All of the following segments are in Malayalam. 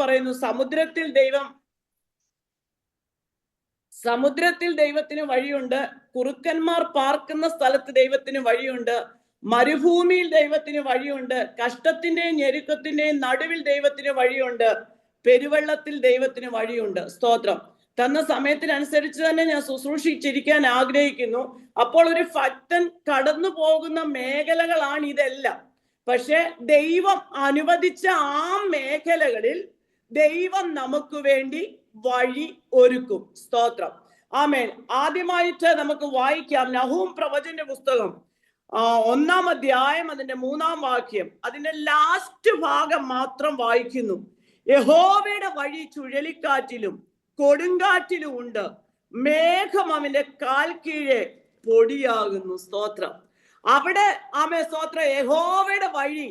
പറയുന്നു, സമുദ്രത്തിൽ ദൈവത്തിന് വഴിയുണ്ട്, കുറുക്കന്മാർ പാർക്കുന്ന സ്ഥലത്ത് ദൈവത്തിന് വഴിയുണ്ട്, മരുഭൂമിയിൽ ദൈവത്തിന് വഴിയുണ്ട്, കഷ്ടത്തിന്റെയും ഞെരുക്കത്തിന്റെയും നടുവിൽ ദൈവത്തിന് വഴിയുണ്ട്, പെരുവെള്ളത്തിൽ ദൈവത്തിന് വഴിയുണ്ട്. സ്തോത്രം. തന്ന സമയത്തിനനുസരിച്ച് തന്നെ ഞാൻ ശുശ്രൂഷിച്ചിരിക്കാൻ ആഗ്രഹിക്കുന്നു. അപ്പോൾ ഒരു ഭക്തൻ കടന്നു പോകുന്ന മേഖലകളാണ് ഇതെല്ലാം. പക്ഷെ ദൈവം അനുവദിച്ച ആ മേഖലകളിൽ ദൈവം നമുക്ക് വേണ്ടി വഴി ഒരുക്കും. സ്തോത്രം. ആമേൻ. ആദ്യമായിട്ട് നമുക്ക് വായിക്കാം നഹൂം പ്രവചന്റെ പുസ്തകം 1-ാം അധ്യായം, അതിന്റെ 3-ാം വാക്യം. അതിന്റെ ലാസ്റ്റ് ഭാഗം മാത്രം വായിക്കുന്നു. യഹോവയുടെ വഴി ചുഴലിക്കാറ്റിലും കൊടുങ്കാറ്റിലും ഉണ്ട്, മേഘം അവന്റെ കാൽ കീഴെ പൊടിയാകുന്നു. സ്തോത്രം. അവിടെ സ്തോത്രം, യഹോവയുടെ വഴി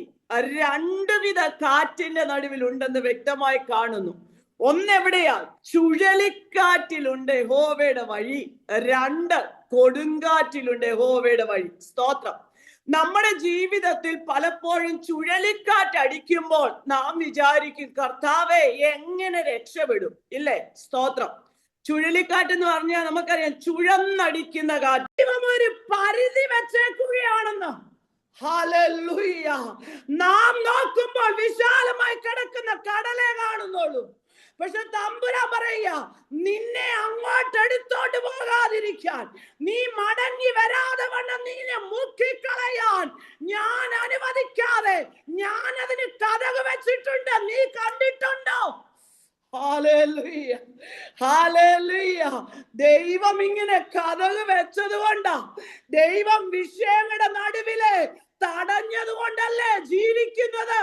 രണ്ടുവിധ കാറ്റിന്റെ നടുവിൽ ഉണ്ടെന്ന് വ്യക്തമായി കാണുന്നു. ഒന്നെവിടെയാ? ചുഴലിക്കാറ്റിലുണ്ട് യഹോവയുടെ വഴി. 2, കൊടുങ്കാറ്റിലുണ്ട് യഹോവയുടെ വഴി. സ്തോത്രം. നമ്മുടെ ജീവിതത്തിൽ പലപ്പോഴും ചുഴലിക്കാറ്റ് അടിക്കുമ്പോൾ നാം വിചാരിക്കും, കർത്താവെ എങ്ങനെ രക്ഷപ്പെടും, ഇല്ലേ? സ്തോത്രം. ചുഴലിക്കാറ്റ് എന്ന് പറഞ്ഞാൽ നമുക്കറിയാം, ചുഴന്നടിക്കുന്ന കാറ്റ്. ദൈവം ഒരു പരിധി വെച്ചേക്കുകയാണെന്ന്. ഹല്ലേലൂയ. നാം നോക്കുമ്പോൾ വിശാലമായി കിടക്കുന്ന കടലേ കാണുന്നുള്ളൂ. പക്ഷെ തമ്പുരാൻ പറയുക, നിന്നെ അങ്ങോട്ട് എടുത്തോണ്ട് പോകാതിരിക്കാൻ, നീ മടങ്ങി വരാതെ വണ്ണം നിന്നെ മുക്കിക്കളയാൻ ഞാൻ അനുവദിക്കാതെ ഞാൻ അതിന് കതക് വെച്ചിട്ടുണ്ട്. നീ കണ്ടിട്ടുണ്ടോ? Hallelujah, hallelujah. ദൈവം ഇങ്ങനെ കതക് വെച്ചത് കൊണ്ടാ, ദൈവം വിഷയങ്ങളുടെ നടുവിലെ തടഞ്ഞത് കൊണ്ടല്ലേ ജീവിക്കുന്നത്.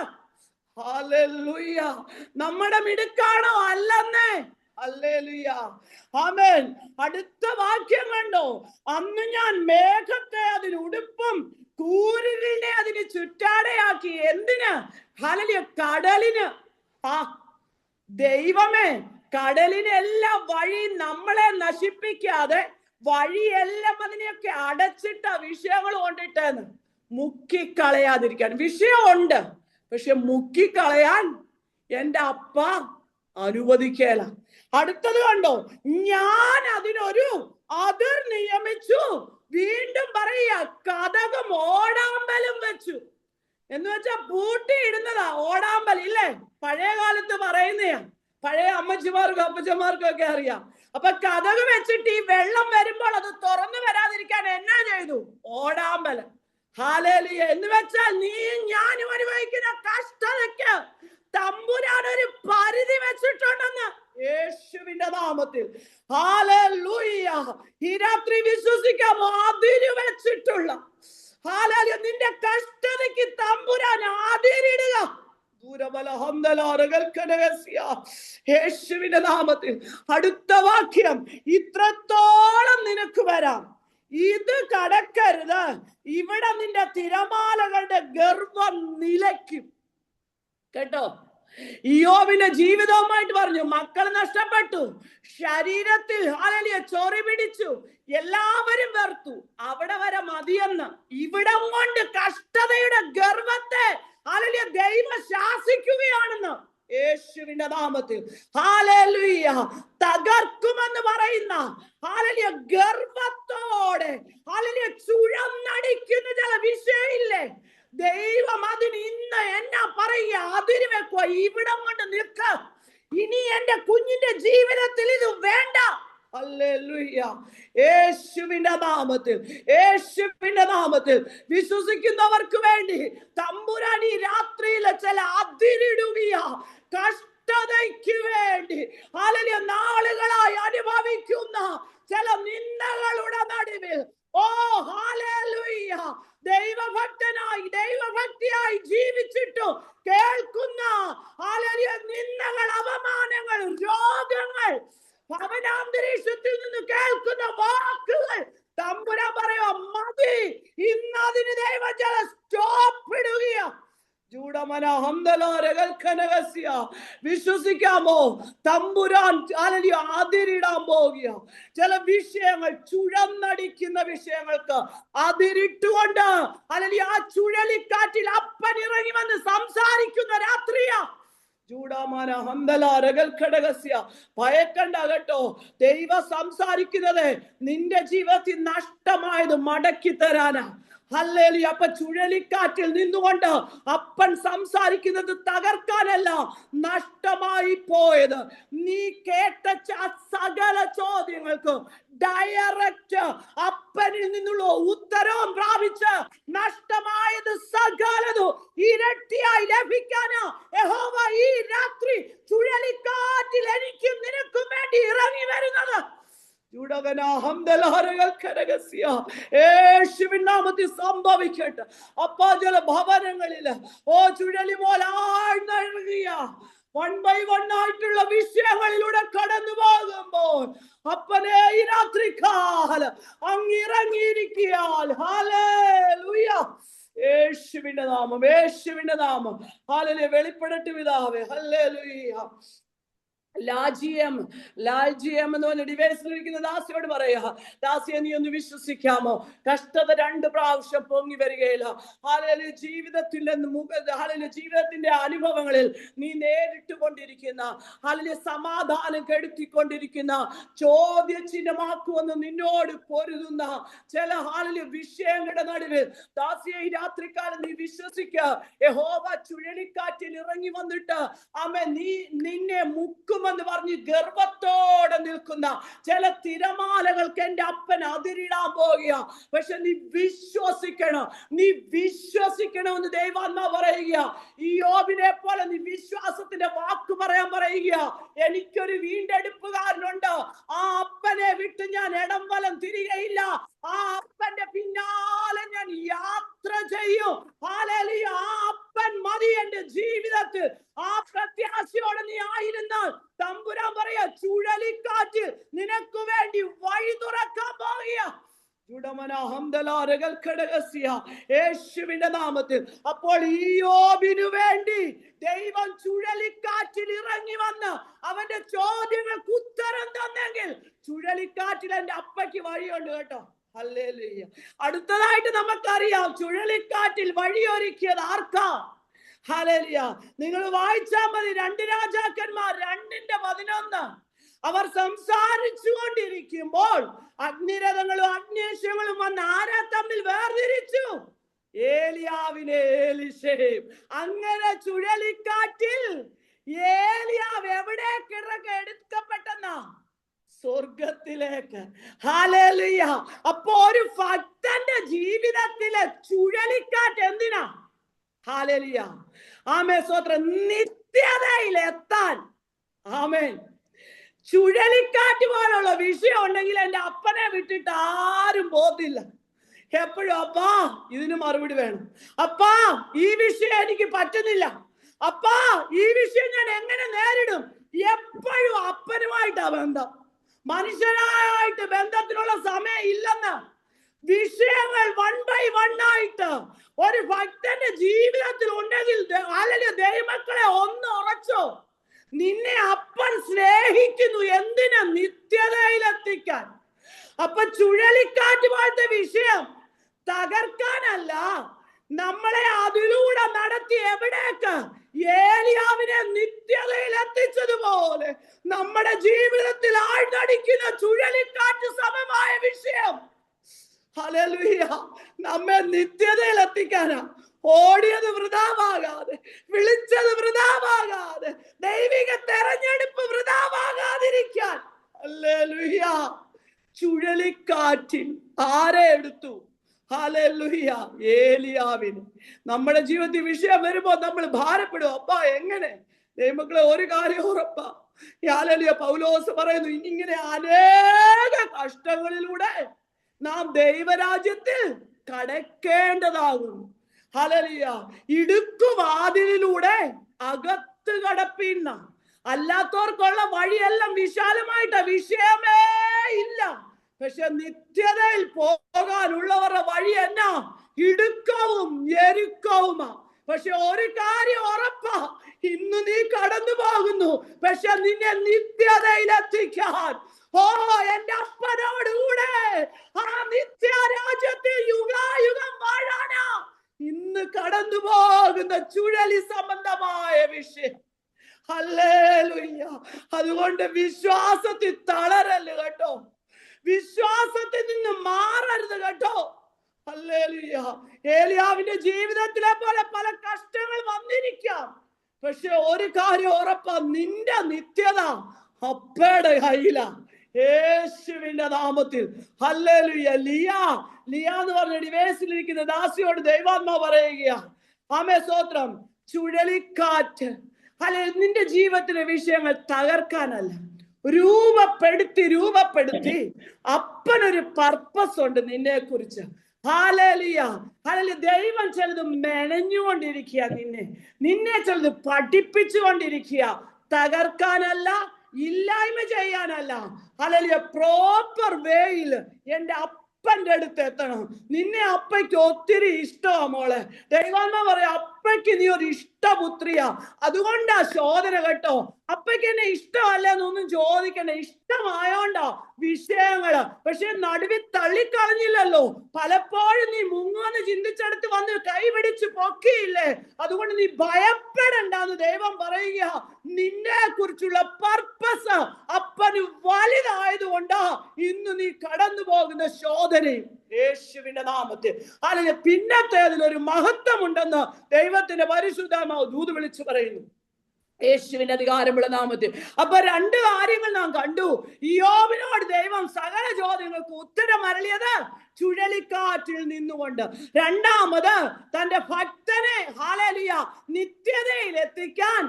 ഹല്ലേലൂയ. നമ്മുടെ മിടുക്കാണോ? അല്ലെന്നേ. ഹല്ലേലൂയ. ആമേൻ. അടുത്ത വാക്യം കണ്ടോ? അന്ന് ഞാൻ മേഘത്തെ അതിന് ഉടുപ്പും കൂരിലിനെ അതിന് ചുറ്റാടയാക്കി. എന്തിന്? ഹല്ലേലൂയ, കടലിന്. ദൈവമേ, കടലിനെല്ലാം വഴി നമ്മളെ നശിപ്പിക്കാതെ വഴിയെല്ലാം അതിനെയൊക്കെ അടച്ചിട്ട വിഷയങ്ങൾ കൊണ്ടിട്ടെന്ന് മുക്കിക്കളയാതിരിക്കാൻ. വിഷയമുണ്ട്, പക്ഷെ മുക്കിക്കളയാൻ എന്റെ അപ്പ അനുവദിക്കേല. അടുത്തത് കണ്ടോ? ഞാൻ അതിനൊരു അതിർ നിയമിച്ചു. വീണ്ടും പറയുക, കതകും ഓടാമ്പലും വെച്ചു. എന്ന് വെച്ചാ പൂട്ടിയിടുന്നതാ ഓടാമ്പൽ, ഇല്ലേ? പഴയ കാലത്ത് പറയുന്നയാ. പഴയ അമ്മച്ചിമാർക്കും അപ്പച്ചമാർക്കും ഒക്കെ അറിയാം. അപ്പൊ കതക് വെച്ചിട്ട് ഈ വെള്ളം വരുമ്പോൾ അത് തുറന്നു വരാതിരിക്കാൻ എന്നാ ചെയ്തു? ഓടാമ്പല്. ഹല്ലേലൂയ. എന്ന് വെച്ചാൽ നീ ഞാനും അനുഭവിക്കുന്ന കഷ്ടതയ്ക്ക് തമ്പുരാൻ ഒരു പരിധി വെച്ചിട്ടുണ്ടെന്ന് യേശുവിന്റെ നാമത്തിൽ. ഹല്ലേലൂയ. ഈ രാത്രി വിശ്വസിക്കാമോ? അതിര് വെച്ചിട്ടുള്ള, ഹല്ലേലൂയ, നിന്റെ കഷ്ടതയ്ക്ക് തമ്പുരാൻ അതിരിടുക. യേശുവിന്റെ നാമത്തിൽ. അടുത്ത വാക്യം, ഇത്രത്തോളം നിനക്ക് വരാം, ഇത് കടക്കരുത്, ഇവിടെ നിന്റെ തിരമാലകളുടെ ഗർവം നിലയ്ക്കും. കേട്ടോ? ഇയ്യോബിന്റെ ജീവിതവുമായിട്ട് പറഞ്ഞു. മക്കൾ നഷ്ടപ്പെട്ടു, ശരീരത്തിൽ ഹല്ലേലൂയ ചൊറി പിടിച്ചു, എല്ലാവരും വെറുത്തു, അവിടെ വരെ മതിയെന്ന്. ഇവിടം കൊണ്ട് കഷ്ടതയുടെ ഗർവത്തെ ഹല്ലേലൂയ ദൈവം ശാസിക്കുകയാണെന്ന് യേശുവിന്റെ നാമത്തിൽ. ഹല്ലേലൂയ. തകർക്കുമെന്ന് പറയുന്ന ഹല്ലേലൂയ ഗർവത്തോടെ ഹല്ലേലൂയ ചുഴന്നടിക്കുന്ന ചില വിഷയമില്ലേ? ദൈവം അതിന് ഇന്ന് എന്നാ പറയുക? അതിര് വെക്കുക. ഇവിടം കൊണ്ട് നിൽക്ക. ഇനി എന്റെ കുഞ്ഞിന്റെ ജീവിതത്തിൽ ഇത് വേണ്ട. ഹല്ലേലൂയ. യേശുവിന്റെ നാമത്തിൽ, യേശുവിന്റെ നാമത്തിൽ വിശ്വസിക്കുന്നവർക്ക് വേണ്ടി തമ്പുരാൻ ഈ രാത്രിയിലെ ചില അതിരിടുകയ. കഷ്ടതയ്ക്ക് വേണ്ടി ഹല്ലേലൂയ നാളുകളായി അനുഭവിക്കുന്ന ചില നിന്ദകളുടെ നടുവിൽ, ഓ ഹല്ലേലൂയ, ദൈവഭക്തനായി ദൈവഭക്തിയായി ജീവിച്ചിട്ടു കേൾക്കുന്ന ഹല്ലേലൂയ നിന്ദകൾ, അവമാനങ്ങൾ, രോഗങ്ങൾ, ഭവനാന്തരീക്ഷത്തിൽ നിന്ന് കേൾക്കുന്ന വാക്കുകൾ, തമ്പുരാൻ പറയുക, മതി, ഇന്നതിന് ദൈവം ചില സ്റ്റോപ്പ് ഇടുകയാ. വിശ്വസിക്കാമോ? തമ്പുരാൻ അതിരിടാൻ പോകുക. ചില വിഷയങ്ങൾ, ചുഴന്നടിക്കുന്ന വിഷയങ്ങൾക്ക് അതിരിട്ടുകൊണ്ട് ആ ചുഴലിക്കാറ്റിൽ അപ്പൻ ഇറങ്ങി വന്ന് സംസാരിക്കുന്ന രാത്രിയാ. ഭയക്കണ്ട കേട്ടോ. ദൈവം സംസാരിക്കുന്നത് നിന്റെ ജീവിതത്തിൽ നഷ്ടമായത് മടക്കി തരാനാ. ഹല്ലേലൂയ. അപ്പൊ ചുഴലിക്കാറ്റിൽ നിന്നുകൊണ്ട് അപ്പൻ സംസാരിക്കുന്നത് തകർക്കാനല്ല, നഷ്ടമായി പോയത് നീ കേട്ട സകല ചോദ്യങ്ങൾക്ക് ഡയറക്റ്റ് അപ്പനിൽ നിന്നുള്ള ഉത്തരവും പ്രാപിച്ച് നഷ്ടമായത് സകലതും ഇരട്ടിയായി ലഭിക്കാനാ യഹോവ ഈ രാത്രി ചുഴലിക്കാറ്റിൽ എനിക്കും നിനക്കും വേണ്ടി ഇറങ്ങി വരുന്നത്. യേശുവിൻ നാമത്തിൽ സംഭവിക്കട്ടെ. അപ്പാ ചില ഭവനങ്ങളില് ചുഴലി പോലെ ആഴ്ന്നിറങ്ങിയ 1 by 1 ആയിട്ടുള്ള വിഷയങ്ങളിലൂടെ കടന്നു പോകുമ്പോൾ അപ്പനെ ഈ രാത്രി കാലം അങ്ങിറങ്ങിയിരിക്കാൻ. ഹല്ലേലൂയ. യേശുവിന്റെ നാമം, യേശുവിന്റെ നാമം. ഹല്ലേലൂയ. വെളിപ്പെടട്ടെ പിതാവേ. ഹല്ലേലൂയ. ലാൽജിയം എന്ന് പറഞ്ഞ ഡിവൈസിലിരിക്കുന്ന ദാസിയോട് പറയാ, ദാസിയെ നീ ഒന്ന് വിശ്വസിക്കാമോ? കഷ്ടത 2 പ്രാവശ്യം പൊങ്ങി വരികയില്ല. ഹല്ലേലൂയ. ജീവിതത്തിന്റെ അനുഭവങ്ങളിൽ നീ നേരിട്ട് കൊണ്ടിരിക്കുന്ന ഹല്ലേലൂയ സമാധാനം കെടുത്തിക്കൊണ്ടിരിക്കുന്ന ചോദ്യചിഹ്നമാക്കുമെന്ന് നിന്നോട് പൊരുതുന്ന ചില ഹല്ലേലൂയ വിഷയങ്ങളുടെ നടുവിൽ ദാസിയെ ഈ രാത്രികാലം നീ വിശ്വസിക്കുക. യഹോവ ചുഴലിക്കാറ്റിൽ ഇറങ്ങി വന്നിട്ട് നിന്നെ മുക്കും എന്ന് പറഞ്ഞ് ഗർവത്തോടെ നിൽക്കുന്ന ചില തിരമാലകൾക്ക് എന്റെ അപ്പൻ അതിരിടാൻ പോകുക. പക്ഷെ നീ വിശ്വസിക്കണമെന്ന് ദൈവാത്മാ പറയുക. ഈ യോബിനെ പോലെ നീ വിശ്വാസത്തിന്റെ വാക്ക് പറയാൻ പറയുക. എനിക്കൊരു വീണ്ടെടുപ്പുകാരനുണ്ട്, ആ അപ്പനെ വിട്ട് ഞാൻ ഇടം വലം തിരികയില്ല, ആ അപ്പന്റെ പിന്നാലെ ഞാൻ യാത്ര ചെയ്യും. ഹല്ലേലൂയ. ആ അപ്പൻ മതി എന്റെ ജീവിതത്തിൽ. ആ പ്രത്യാശയോടെ നീ ആയിരുന്നാൽ തമ്പുരാൻ പറയാ ചുഴലിക്കാറ്റ് നിനക്ക് വേണ്ടി വഴി തുറക്കാൻ പോകുക. യേശുവിന്റെ നാമത്തിൽ. അപ്പോൾ ഈ യോബിനു വേണ്ടി ദൈവം ചുഴലിക്കാറ്റിൽ ഇറങ്ങി വന്ന് അവന്റെ ചോദ്യങ്ങൾക്ക് ഉത്തരം തന്നെങ്കിൽ ചുഴലിക്കാറ്റിൽ എന്റെ അപ്പയ്ക്ക് വഴിയുണ്ട് കേട്ടോ. ഹല്ലേലൂയ. അടുത്തതായിട്ട് നമുക്കറിയാം ചുഴലിക്കാറ്റിൽ വഴിയൊരുക്കിയത് ആർക്കാ? ഹല്ലേലൂയ. നിങ്ങൾ വായിച്ചാൽ മതി 2 രാജാക്കന്മാർ 2:11. അവർ സംസാരിച്ചു കൊണ്ടിരിക്കുമ്പോൾ അഗ്നിരഥങ്ങളും അഗ്നിശങ്ങളും വന്ന് ആരെ തമ്മിൽ വേർതിരിച്ചു? ഏലിയാവിനെ എലീശയും. അങ്ങനെ ചുഴലിക്കാറ്റിൽ ഏലിയാവ് എവിടേക്ക് എടുക്കപ്പെട്ടെന്നാ? സ്വർഗത്തിലേക്ക്. ഹല്ലേലൂയ. അപ്പൊ ഒരു ഭക്തന്റെ ജീവിതത്തിലെ ചുഴലിക്കാറ്റ് എന്തിനാ? ഹല്ലേലൂയ. ആമേൻ. സ്തോത്രം. നിത്യതയിൽ എത്താൻ. ആമേൻ. ചുഴലിക്കാറ്റ് പോലുള്ള വിഷയം ഉണ്ടെങ്കിൽ എന്റെ അപ്പനെ വിട്ടിട്ട് ആരും പോത്തില്ല. എപ്പോഴും അപ്പാ ഇതിന് മറുപടി വേണം, അപ്പാ ഈ വിഷയം എനിക്ക് പറ്റുന്നില്ല, അപ്പാ ഈ വിഷയം ഞാൻ എങ്ങനെ നേരിടും? എപ്പോഴും അപ്പനുമായിട്ടാ ബന്ധം. മനുഷ്യനായിട്ട് ബന്ധത്തിനുള്ള സമയം ഇല്ലെന്ന്. വിഷയങ്ങൾ 1 by 1 ആയിട്ട് ഒരു ഭക്തന്റെ ജീവിതത്തിൽ ഉണ്ടെങ്കിൽ ദൈവമക്കളെ ഒന്ന് ഉറച്ചോ, നിന്നെ അപ്പൻ സ്നേഹിക്കുന്നു. എന്തിനാ? നിത്യതയിലെത്തിക്കാൻ. അപ്പൊ ചുഴലിക്കാറ്റ് പോലത്തെ വിഷയം തകർക്കാനല്ല, നമ്മളെ അതിലൂടെ നടത്തി എവിടേക്ക്? ഏലിയാവിനെ നിത്യതയിൽ എത്തിച്ചതുപോലെ നമ്മുടെ ജീവിതത്തിൽ ആഴ്ന്നടിക്കുന്ന ചുഴലിക്കാറ്റ് സമമായ വിഷയം ഹല്ലേലൂയ നമ്മെ നിത്യതയിൽ എത്തിക്കാനാ. ഓടിയത് വൃഥാവാകാതെ, വിളിച്ചത് വൃഥാവാകാതെ, ദൈവിക തെരഞ്ഞെടുപ്പ് വൃഥാവാകാതിരിക്കാൻ. ഹല്ലേലൂയ. ചുഴലിക്കാറ്റിൽ ആരെ എടുത്തു? ഹല്ലേലൂയ. ഏലിയാവിന്. നമ്മുടെ ജീവിതത്തിൽ വിഷയം വരുമ്പോ നമ്മൾ ഭാരപ്പെടും. അപ്പാ എങ്ങനെ? ദൈവമക്കളെ ഒരു കാര്യം ഉറപ്പാ. ഹല്ലേലൂയ. പൗലോസ് പറയുന്നു, ഇങ്ങനെ അനേക കഷ്ടങ്ങളിലൂടെ നാം ദൈവരാജ്യത്തിൽ കടക്കേണ്ടതാകുന്നു. ഹല്ലേലൂയ. ഇടുക്കുവാതിലിലൂടെ അകത്ത് കടപ്പിന്ന, അല്ലാത്തവർക്കുള്ള വഴിയെല്ലാം വിശാലമായിട്ട, വിഷയമേ ഇല്ല. പക്ഷെ നിത്യതയിൽ പോകാനുള്ളവരുടെ വഴി എന്നാ? ഇടുക്കവും ഞെരുക്കവുമാ. പക്ഷെ ഒരു കാര്യം ഉറപ്പാ, ഇന്ന് നീ കടന്നു പോകുന്നു, പക്ഷെ നിന്നെ നിത്യതയിലെത്തിക്കാൻ എന്റെ അപ്പനോടുകൂടെ ആ നിത്യരാജ്യത്തിൽ യുഗായുഗം വാഴാനാ ഇന്ന് കടന്നു പോകുന്ന ചുഴലി സംബന്ധമായ വിഷയം. ഹല്ലേലൂയ. അതുകൊണ്ട് വിശ്വാസത്തിൽ തളരല്ല് കേട്ടോ, വിശ്വാസത്തിൽ നിന്ന് മാറരുത് കേട്ടോ. ഹല്ലേലൂയ. ഏലിയാവിന്റെ ജീവിതത്തിലെ പോലെ പല കഷ്ടങ്ങൾ വന്നിരിക്കാം, പക്ഷെ ഒരു കാര്യം ഉറപ്പാ, നിന്റെ നിത്യത അപ്പയുടെ കയ്യിലാ, യേശുവിന്റെ നാമത്തിൽ. ഹല്ലേലൂയ. ലിയ എന്ന് പറഞ്ഞ ഡിവേഴ്സിലിരിക്കുന്ന ദാസിയോട് ദൈവാത്മാ പറയുകയാ, ആമേ സ്തോത്രം, ചുഴലിക്കാറ്റ് അല്ലെ നിന്റെ ജീവിതത്തിലെ വിഷയങ്ങൾ തകർക്കാനല്ല, രൂപപ്പെടുത്തി അപ്പനൊരു പർപ്പസ് ഉണ്ട് നിന്നെ കുറിച്ച്. ഹല്ലേലൂയ. ഹല്ലേലൂയ. ദൈവം ചിലത് മെനഞ്ഞുകൊണ്ടിരിക്കുക, നിന്നെ ചിലത് പഠിപ്പിച്ചുകൊണ്ടിരിക്കുക, തകർക്കാനല്ല, ഇല്ലായ്മ ചെയ്യാനല്ല. ഹല്ലേലൂയ. പ്രോപ്പർ വേയിൽ എന്റെ അപ്പന്റെ അടുത്ത് എത്തണം. നിന്നെ അപ്പയ്ക്ക് ഒത്തിരി ഇഷ്ടമാ മോളെ. ദൈവാത്മാ പറയാ, അപ്പയ്ക്ക് നീ ഒരു ഇഷ്ടപുത്രിയാ. അതുകൊണ്ടാ ശോധന കേട്ടോ. അപ്പയ്ക്ക് എന്നെ ഇഷ്ടമല്ലെന്നൊന്നും ചോദിക്കണ്ട, ഇഷ്ടമായോണ്ടാ വിഷയങ്ങള്. പക്ഷെ നടുവിൽ തള്ളിക്കളഞ്ഞില്ലല്ലോ. പലപ്പോഴും നീ മുങ്ങുമെന്ന് ചിന്തിച്ചെടുത്ത് വന്ന് കൈപിടിച്ച് പൊക്കിയില്ലേ. അതുകൊണ്ട് നീ ഭയപ്പെടണ്ടെന്ന് ദൈവം പറയുക. നിന്നെ കുറിച്ചുള്ള പർപ്പസ് അപ്പന് വലുതായതുകൊണ്ടാ ഇന്ന് നീ കടന്നു പോകുന്ന ശോധനയും, യേശുവിന്റെ നാമത്തിൽ. അല്ലെങ്കിൽ പിന്നത്തേതിലൊരു മഹത്വമുണ്ടെന്ന് ദൈവത്തിന്റെ പരിശുദ്ധാത്മാവ് ദൂത് വിളിച്ചു പറയുന്നു, യേശുവിന്റെ അധികാരമുള്ള നാമത്തിൽ. അപ്പൊ രണ്ട് കാര്യങ്ങൾ നാം കണ്ടു. ഇയ്യോബിനോട് ദൈവം സകല ചോദ്യങ്ങൾക്ക് ഉത്തരം അരുളിയത് ചുഴലിക്കാറ്റിൽ നിന്നുകൊണ്ട്. രണ്ടാമത് തന്റെ ഭക്തനെ ഹല്ലേലൂയ നിത്യതയിൽ എത്തിക്കാൻ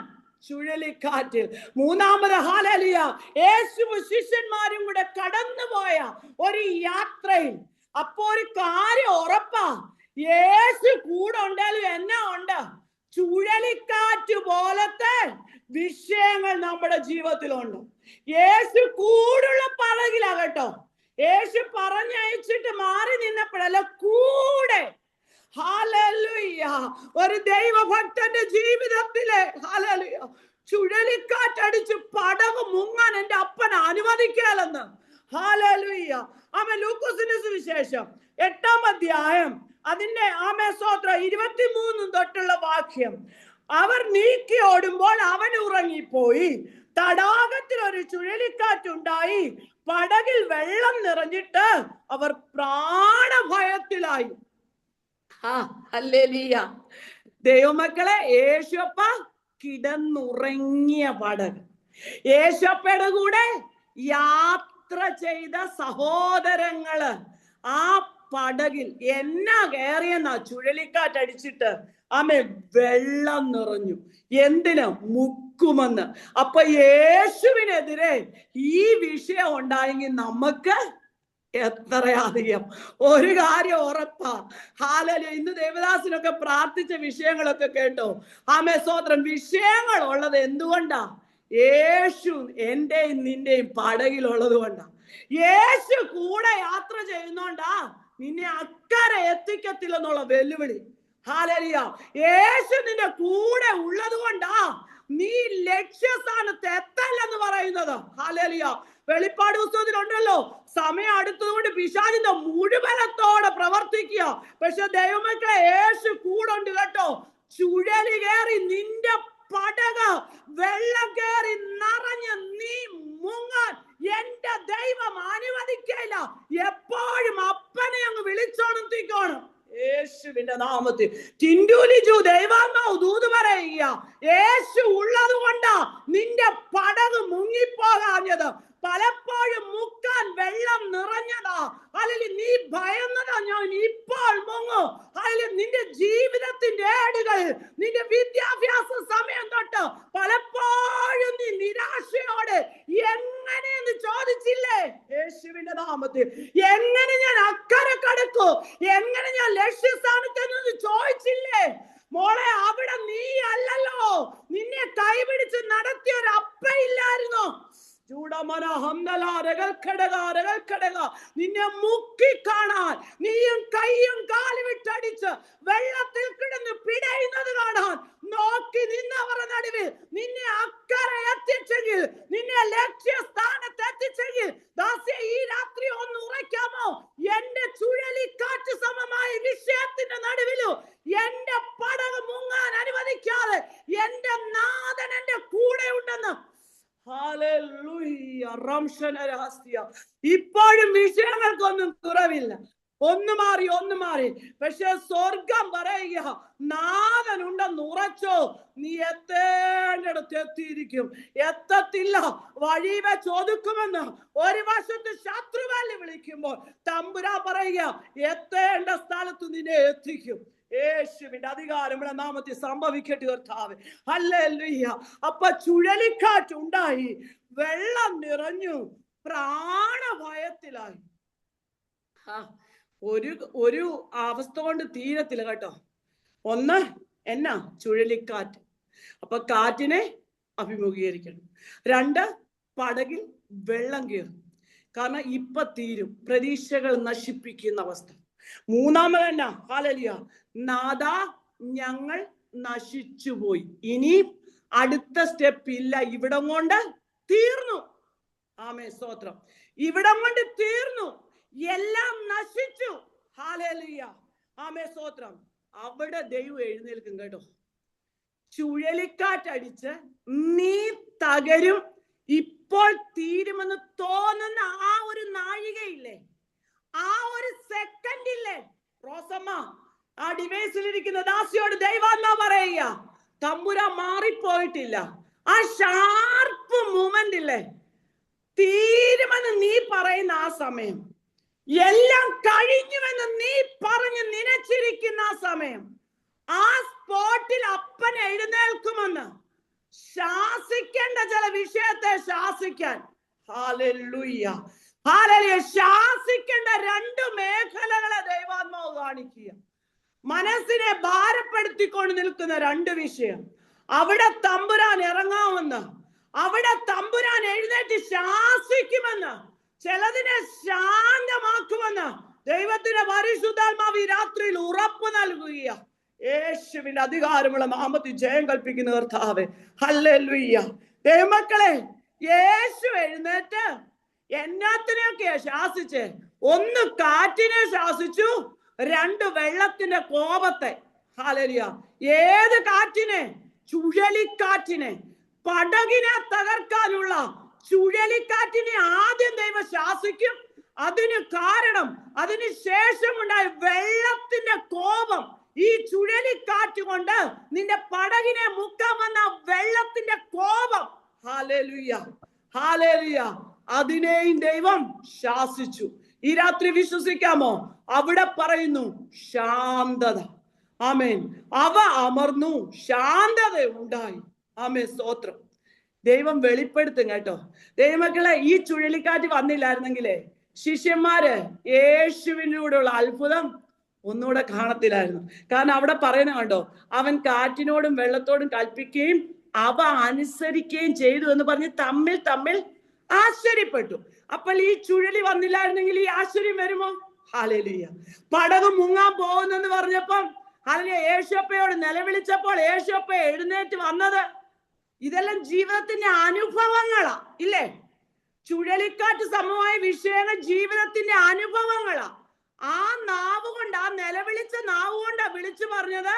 ചുഴലിക്കാറ്റ്. മൂന്നാമത് ഹല്ലേലൂയ യേശുവും ശിഷ്യന്മാരും കൂടെ കടന്നുപോയ ഒരു യാത്രയിൽ. അപ്പൊ ഒരു കാര്യം ഉറപ്പാ, യേശു കൂടെ ഉണ്ടാലും എന്നാ ഉണ്ട്, ചുഴലിക്കാറ്റ് പോലത്തെ വിഷയങ്ങൾ നമ്മുടെ ജീവിതത്തിലുണ്ട്. യേശു കൂടുള്ള പടകിലാ കേട്ടോ. യേശു പറഞ്ഞയച്ചിട്ട് മാറി നിന്നപ്പോഴല്ല, കൂടെ. ഹല്ലേലൂയ. ഒരു ദൈവഭക്തന്റെ ജീവിതത്തിലെ ഹല്ലേലൂയ ചുഴലിക്കാറ്റടിച്ച് പടക് മുങ്ങാൻ എന്റെ അപ്പൻ അനുവദിക്കാലെന്ന്. ഹല്ലേലൂയ. ആമേൻ. ലൂക്കോസിന്റെ സുവിശേഷം 8-ാം അധ്യായം അതിന്റെ ആമേ സ്തോത്രം 23 തൊട്ടുള്ള വാക്യം. അവർ നീക്കി ഓടുമ്പോൾ അവൻ ഉറങ്ങിപ്പോയി. തടാകത്തിൽ ഒരു ചുഴലിക്കാറ്റുണ്ടായി. പടകിൽ വെള്ളം നിറഞ്ഞിട്ട് അവർ പ്രാണഭയത്തിലായി. ഹല്ലേലൂയ. ദൈവമക്കളെ, യേശുപ്പ കിടന്നുറങ്ങിയ പടക്. യേശുപ്പയുടെ കൂടെ യാത്ര ചെയ്ത സഹോദരങ്ങള് ആ പടകിൽ എന്നാ കയറിയെന്നാ, ചുഴലിക്കാറ്റടിച്ചിട്ട് ആമേ വെള്ളം നിറഞ്ഞു. എന്തിന്? മുക്കുമെന്ന്. അപ്പൊ യേശുവിനെതിരെ ഈ വിഷയം ഉണ്ടായെങ്കിൽ നമുക്ക് എത്രയധികം. ഒരു കാര്യം ഉറപ്പാ, ഹല്ലേലൂയ. ഇന്ന് ദേവദാസിനൊക്കെ പ്രാർത്ഥിച്ച വിഷയങ്ങളൊക്കെ കേട്ടോ. ആമേ സ്തോത്രം. വിഷയങ്ങൾ ഉള്ളത് എന്തുകൊണ്ടാ? യേശു എന്റെയും നിന്റെയും പടകിലുള്ളത് കൊണ്ടാ. യേശു കൂടെ യാത്ര ചെയ്യുന്നോണ്ടാ നിന്നെ അക്കരെ എത്തിക്കത്തില്ലെന്നുള്ള വെല്ലുവിളി. ഹല്ലേലൂയ. യേശു നിന്റെ കൂടെ ഉള്ളത് കൊണ്ടാ നീ ലക്ഷ്യസ്ഥാനത്ത് എത്തല്ലെന്ന് പറയുന്നത്. ഹല്ലേലൂയ. വെളിപ്പാട് പുസ്തകത്തിലുണ്ടല്ലോ, സമയം അടുത്തതുകൊണ്ട് പിശാചിന്റെ മുഴുവനത്തോടെ പ്രവർത്തിക്കുക. പക്ഷെ ദൈവമക്കളെ, യേശു കൂടെ ഉണ്ട് കേട്ടോ. ചുഴലി കയറി നിന്റെ പടക് വെള്ളം കയറി നിറഞ്ഞ് നീ മുങ്ങാൻ എന്റെ ദൈവം അനുവദിക്കില്ല. എപ്പോഴും അപ്പനെ അങ്ങ് വിളിച്ചോണത്തിക്കോണം, യേശുവിന്റെ നാമത്തിൽ. ടിൻഡുലിജു ദൈവാത്മാവ് ദൂത് പറയുക, യേശു ഉള്ളത് കൊണ്ടാ നിന്റെ പടക് മുങ്ങിപ്പോകാഞ്ഞത്. പലപ്പോഴും മുക്കാൻ വെള്ളം നിറഞ്ഞതാ. അല്ലെങ്കിൽ നീ ഭയന്നതാ, ഞാൻ ഇപ്പോൾ മുങ്ങും. അല്ലെങ്കിൽ നിന്റെ ജീവിതത്തിന്റെ ഏടുകൾ, നിന്റെ വിദ്യാഭ്യാസ സമയം തൊട്ട് പലപ്പോഴും നീ നിരാശയോടെ എങ്ങനെയെന്ന് ചോദിച്ചില്ലേ? യേശുവിന്റെ നാമത്തിൽ. എങ്ങനെ ഞാൻ അക്കരെ കടക്കൂ, എങ്ങനെ ഞാൻ ലക്ഷ്യസ്ഥാനത്ത് ചോദിച്ചില്ലേ? മോളെ, അവിടെ നീ അല്ലല്ലോ, നിന്നെ കൈപിടിച്ച് നടത്തിയ ഒരു അപ്പയില്ലായിരുന്നോ? നിന്നെ മുക്കി കാണാൻ, നീയും കൈയും കാലുവിട്ടടിച്ച് വെള്ളത്തിൽ കിടന്ന് പിടയുന്നത് കാണാൻ നോക്കി നിന്നവരുടെ നടുവിൽ നിന്നെ അക്കരെ എത്തിച്ചെങ്കിൽ, നിന്നെ ലക്ഷ്യസ്ഥാനത്ത് എത്തിച്ചെങ്കിൽ, ദാസേ, ഈ രാത്രി ഒന്ന് ഉറയ്ക്കാമോ? എന്റെ ചുഴലിക്കാറ്റ് സമമായ വിഷയത്തിന്റെ നടുവിലും എന്റെ പടക് മുങ്ങാൻ അനുവദിക്കാതെ എന്റെ നാഥൻ എന്റെ കൂടെ ഹല്ലേലൂയ. ഇപ്പോഴും വിഷയങ്ങൾക്കൊന്നും കുറവില്ല. ഒന്ന് മാറി. പക്ഷെ സ്വർഗം പറയുക, നാഥനുണ്ടെന്ന് ഉറച്ചോ, നീ എത്തേണ്ടിടത്ത് എത്തിയിരിക്കും. എത്തത്തില്ല, വഴി വെച്ച് ഒതുക്കുമെന്ന് ഒരു വശത്ത് ശത്രുവല്ലി വിളിക്കുമ്പോൾ തമ്പുരാൻ പറയുക, എത്തേണ്ട സ്ഥലത്ത് നിന്നെ എത്തിക്കും. യേശുവിന്റെ അധികാരമുള്ള നാമത്തിൽ സംഭവിക്കട്ടെ കർത്താവേ. ഹല്ലേലൂയ. അപ്പൊ ചുഴലിക്കാറ്റ് ഉണ്ടായി, വെള്ളം നിറഞ്ഞു, പ്രാണഭയത്തിലായി. ഒരു അവസ്ഥ കൊണ്ട് തീരത്തില്ല കേട്ടോ. ഒന്ന് എന്നാ, ചുഴലിക്കാറ്റ്. അപ്പൊ കാറ്റിനെ അഭിമുഖീകരിക്കണം. രണ്ട്, പടകിൽ വെള്ളം കയറും. കാരണം ഇപ്പൊ തീരും, പ്രതീക്ഷകൾ നശിപ്പിക്കുന്ന അവസ്ഥ. മൂന്നാമത് എന്നാ, ഹല്ലേലൂയ, നാഥാ ഞങ്ങൾ നശിച്ചുപോയി, ഇനി അടുത്ത സ്റ്റെപ്പ് ഇല്ല, ഇവിടം കൊണ്ട് തീർന്നു. ആമേൻ, സ്തോത്രം. ഇവിടം കൊണ്ട് തീർന്നു, എല്ലാം നശിച്ചു. ഹല്ലേലൂയ, ആമേൻ, സ്തോത്രം. അവിടെ ദൈവം എഴുന്നേൽക്കും കേട്ടോ. ചുഴലിക്കാറ്റടിച്ച് നീ തകരും, ഇപ്പോൾ തീരുമെന്ന് തോന്നുന്ന ആ ഒരു നാഴികയില്ലേ, ആ ഒരു സെക്കൻഡ് ഇല്ലേ, റോസമ്മ ആ ഡിവൈസിലിരിക്കുന്ന ദാസിയോട് ദൈവാത്മാ പറയുക, തമ്പുരാൻ മാറിപ്പോയിട്ടില്ല. ആ ഷാർപ്പ് മൂമെന്റ് ഇല്ലേ, തീരുമെന്ന് നീ പറയുന്ന ആ സമയം, എല്ലാം കഴിഞ്ഞുവെന്ന് നീ പറഞ്ഞ് നനച്ചിരിക്കുന്ന ആ സമയം, ആ സ്പോട്ടിൽ അപ്പൻ എഴുന്നേൽക്കുമെന്ന് ശാസിക്കേണ്ട ചില വിഷയത്തെ ശാസിക്കാൻ. Hallelujah, hallelujah. ശാസിക്കേണ്ട രണ്ട് മേഖലകളെ ദൈവാത്മാവ് കാണിക്കുക. മനസ്സിനെ ഭാരപ്പെടുത്തിക്കൊണ്ട് നിൽക്കുന്ന രണ്ട് വിഷയം, അവിടെ തമ്പുരാൻ ഇറങ്ങാമെന്ന്, അവിടെ തമ്പുരാൻ എഴുന്നേറ്റ് ശാസിക്കുമെന്ന്, ചിലതിനെ ശാന്തമാക്കുമെന്ന് ദൈവത്തിന്റെ പരിശുദ്ധാത്മാവ് രാത്രിയിൽ ഉറപ്പ് നൽകുക. യേശുവിന്റെ അധികാരമുള്ള നാമത്തിൽ ജയം കൽപ്പിക്കുന്ന കർത്താവേ, ഹല്ലേലൂയ. ദൈവമക്കളെ, യേശു എഴുന്നേറ്റ് എന്നാത്തിനെയൊക്കെയാ ശാസിച്ചേ? ഒന്ന് കാറ്റിനെ ശാസിച്ചു, രണ്ട് വെള്ളത്തിന്റെ കോപത്തെ. ഹല്ലേലൂയ. ഏത് കാറ്റിനെ? ചുഴലിക്കാറ്റിനെ. പടകിനെ തകർക്കാനുള്ള ചുഴലിക്കാറ്റിനെ ആദ്യം ദൈവം ശാസിക്കും. അതിന് കാരണം, അതിന് ശേഷമുണ്ടായ വെള്ളത്തിന്റെ കോപം. ഈ ചുഴലിക്കാറ്റ് കൊണ്ട് നിന്റെ പടകിനെ മുക്കാൻ വന്ന വെള്ളത്തിന്റെ കോപം. Hallelujah, hallelujah. അതിനെയും ദൈവം ശാസിച്ചു. ഈ രാത്രി വിശ്വസിക്കാമോ? അവിടെ പറയുന്നു ശാന്തത. ആമേൻ. അവ അമർന്നു, ശാന്തത ഉണ്ടായി. ആമേൻ, സ്തോത്രം. ദൈവം വെളിപ്പെടുത്തും കേട്ടോ. ദൈവമക്കളെ, ഈ ചുഴലിക്കാറ്റ് വന്നില്ലായിരുന്നെങ്കിലേ ശിഷ്യന്മാര് യേശുവിനോടുള്ള അത്ഭുതം ഒന്നുകൂടെ കാണത്തില്ലായിരുന്നു. കാരണം അവിടെ പറയുന്ന കണ്ടോ, അവൻ കാറ്റിനോടും വെള്ളത്തോടും കൽപ്പിക്കുകയും അവ അനുസരിക്കുകയും ചെയ്തു എന്ന് പറഞ്ഞ് തമ്മിൽ തമ്മിൽ ആശ്ചര്യപ്പെട്ടു. അപ്പോൾ ഈ ചുഴലി വന്നില്ലായിരുന്നെങ്കിൽ ഈ ആശ്ചര്യം വരുമോ? ഹല്ലേലൂയ. പടക് മുങ്ങാൻ പോകുന്നെന്ന് പറഞ്ഞപ്പം, ഹല്ലേലൂയ, യേശുപ്പയോട് നിലവിളിച്ചപ്പോൾ യേശുപ്പ എഴുന്നേറ്റ് വന്നത്. ഇതെല്ലാം ജീവിതത്തിന്റെ അനുഭവങ്ങളാ, ഇല്ലേ? ചുഴലിക്കാറ്റ് സമമായ വിഷയങ്ങൾ ജീവിതത്തിന്റെ അനുഭവങ്ങളാ. ആ നാവ് കൊണ്ട്, ആ നിലവിളിച്ച നാവ് കൊണ്ടാ വിളിച്ചു പറഞ്ഞത്.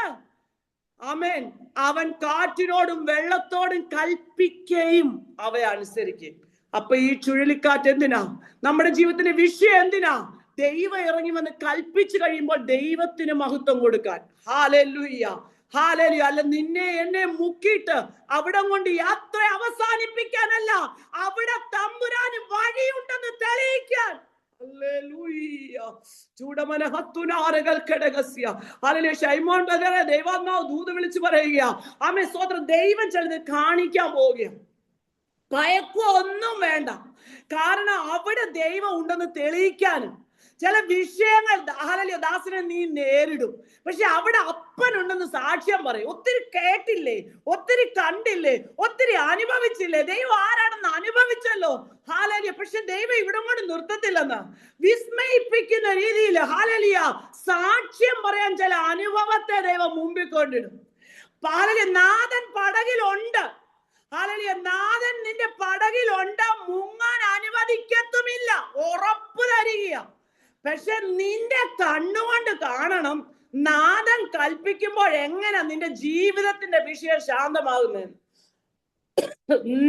ആമേൻ. അവൻ കാറ്റിനോടും വെള്ളത്തോടും കൽപ്പിക്കുകയും അവയെ അനുസരിക്കുകയും. അപ്പൊ ഈ ചുഴലിക്കാറ്റ് എന്തിനാ? നമ്മുടെ ജീവിതത്തിന്റെ വിഷയം എന്തിനാ? ദൈവം ഇറങ്ങി വന്ന് കൽപ്പിച്ചു കഴിയുമ്പോൾ ദൈവത്തിന് മഹത്വം കൊടുക്കാൻ. Hallelujah, hallelujah. അല്ല നിന്നെ എന്നെ മുക്കിയിട്ട് അവിടെ കൊണ്ട് യാത്ര അവസാനിപ്പിക്കാനല്ല, അവിടെ തമ്പുരാന് വഴിയുണ്ടെന്ന് തെളിയിക്കാൻ. ദൈവാത്മാവ് ദൂത് വിളിച്ചു പറയുക, ആമേൻ, സ്തോത്രം. ദൈവം ചിലത് കാണിക്കാൻ പോവുകയാണ്. ഭയക്കൊന്നും വേണ്ട. കാരണം അവിടെ ദൈവം ഉണ്ടെന്ന് തെളിയിക്കാനും ചില വിഷയങ്ങൾ ദാസനെ നീ നേരിടും. പക്ഷെ അവിടെ അപ്പനുണ്ടെന്ന് സാക്ഷ്യം പറയും. ഒത്തിരി കേട്ടില്ലേ, ഒത്തിരി കണ്ടില്ലേ, ഒത്തിരി അനുഭവിച്ചില്ലേ, ദൈവം ആരാണെന്ന് അനുഭവിച്ചല്ലോ. ഹല്ലേലൂയ. പക്ഷെ ദൈവം ഇവിടെ കൊണ്ട് നിർത്തത്തില്ലെന്ന് വിസ്മയിപ്പിക്കുന്ന രീതിയിൽ ഹല്ലേലൂയ സാക്ഷ്യം പറയാൻ ചില അനുഭവത്തെ ദൈവം മുമ്പിൽ കൊണ്ടിടും. ഹല്ലേലൂയ. നാഥൻ പടകിലുണ്ട്. ഹല്ലേലൂയ. നാഥൻ നിന്റെ പടകിലുണ്ട്. മുങ്ങാൻ അനുവദിക്കത്തുമില്ല, ഉറപ്പ് തരിക. പക്ഷെ നിന്റെ കണ്ണുകൊണ്ട് കാണണം നാഥൻ കൽപ്പിക്കുമ്പോൾ എങ്ങനെ നിന്റെ ജീവിതത്തിന്റെ വിഷയം ശാന്തമാകുന്നത്.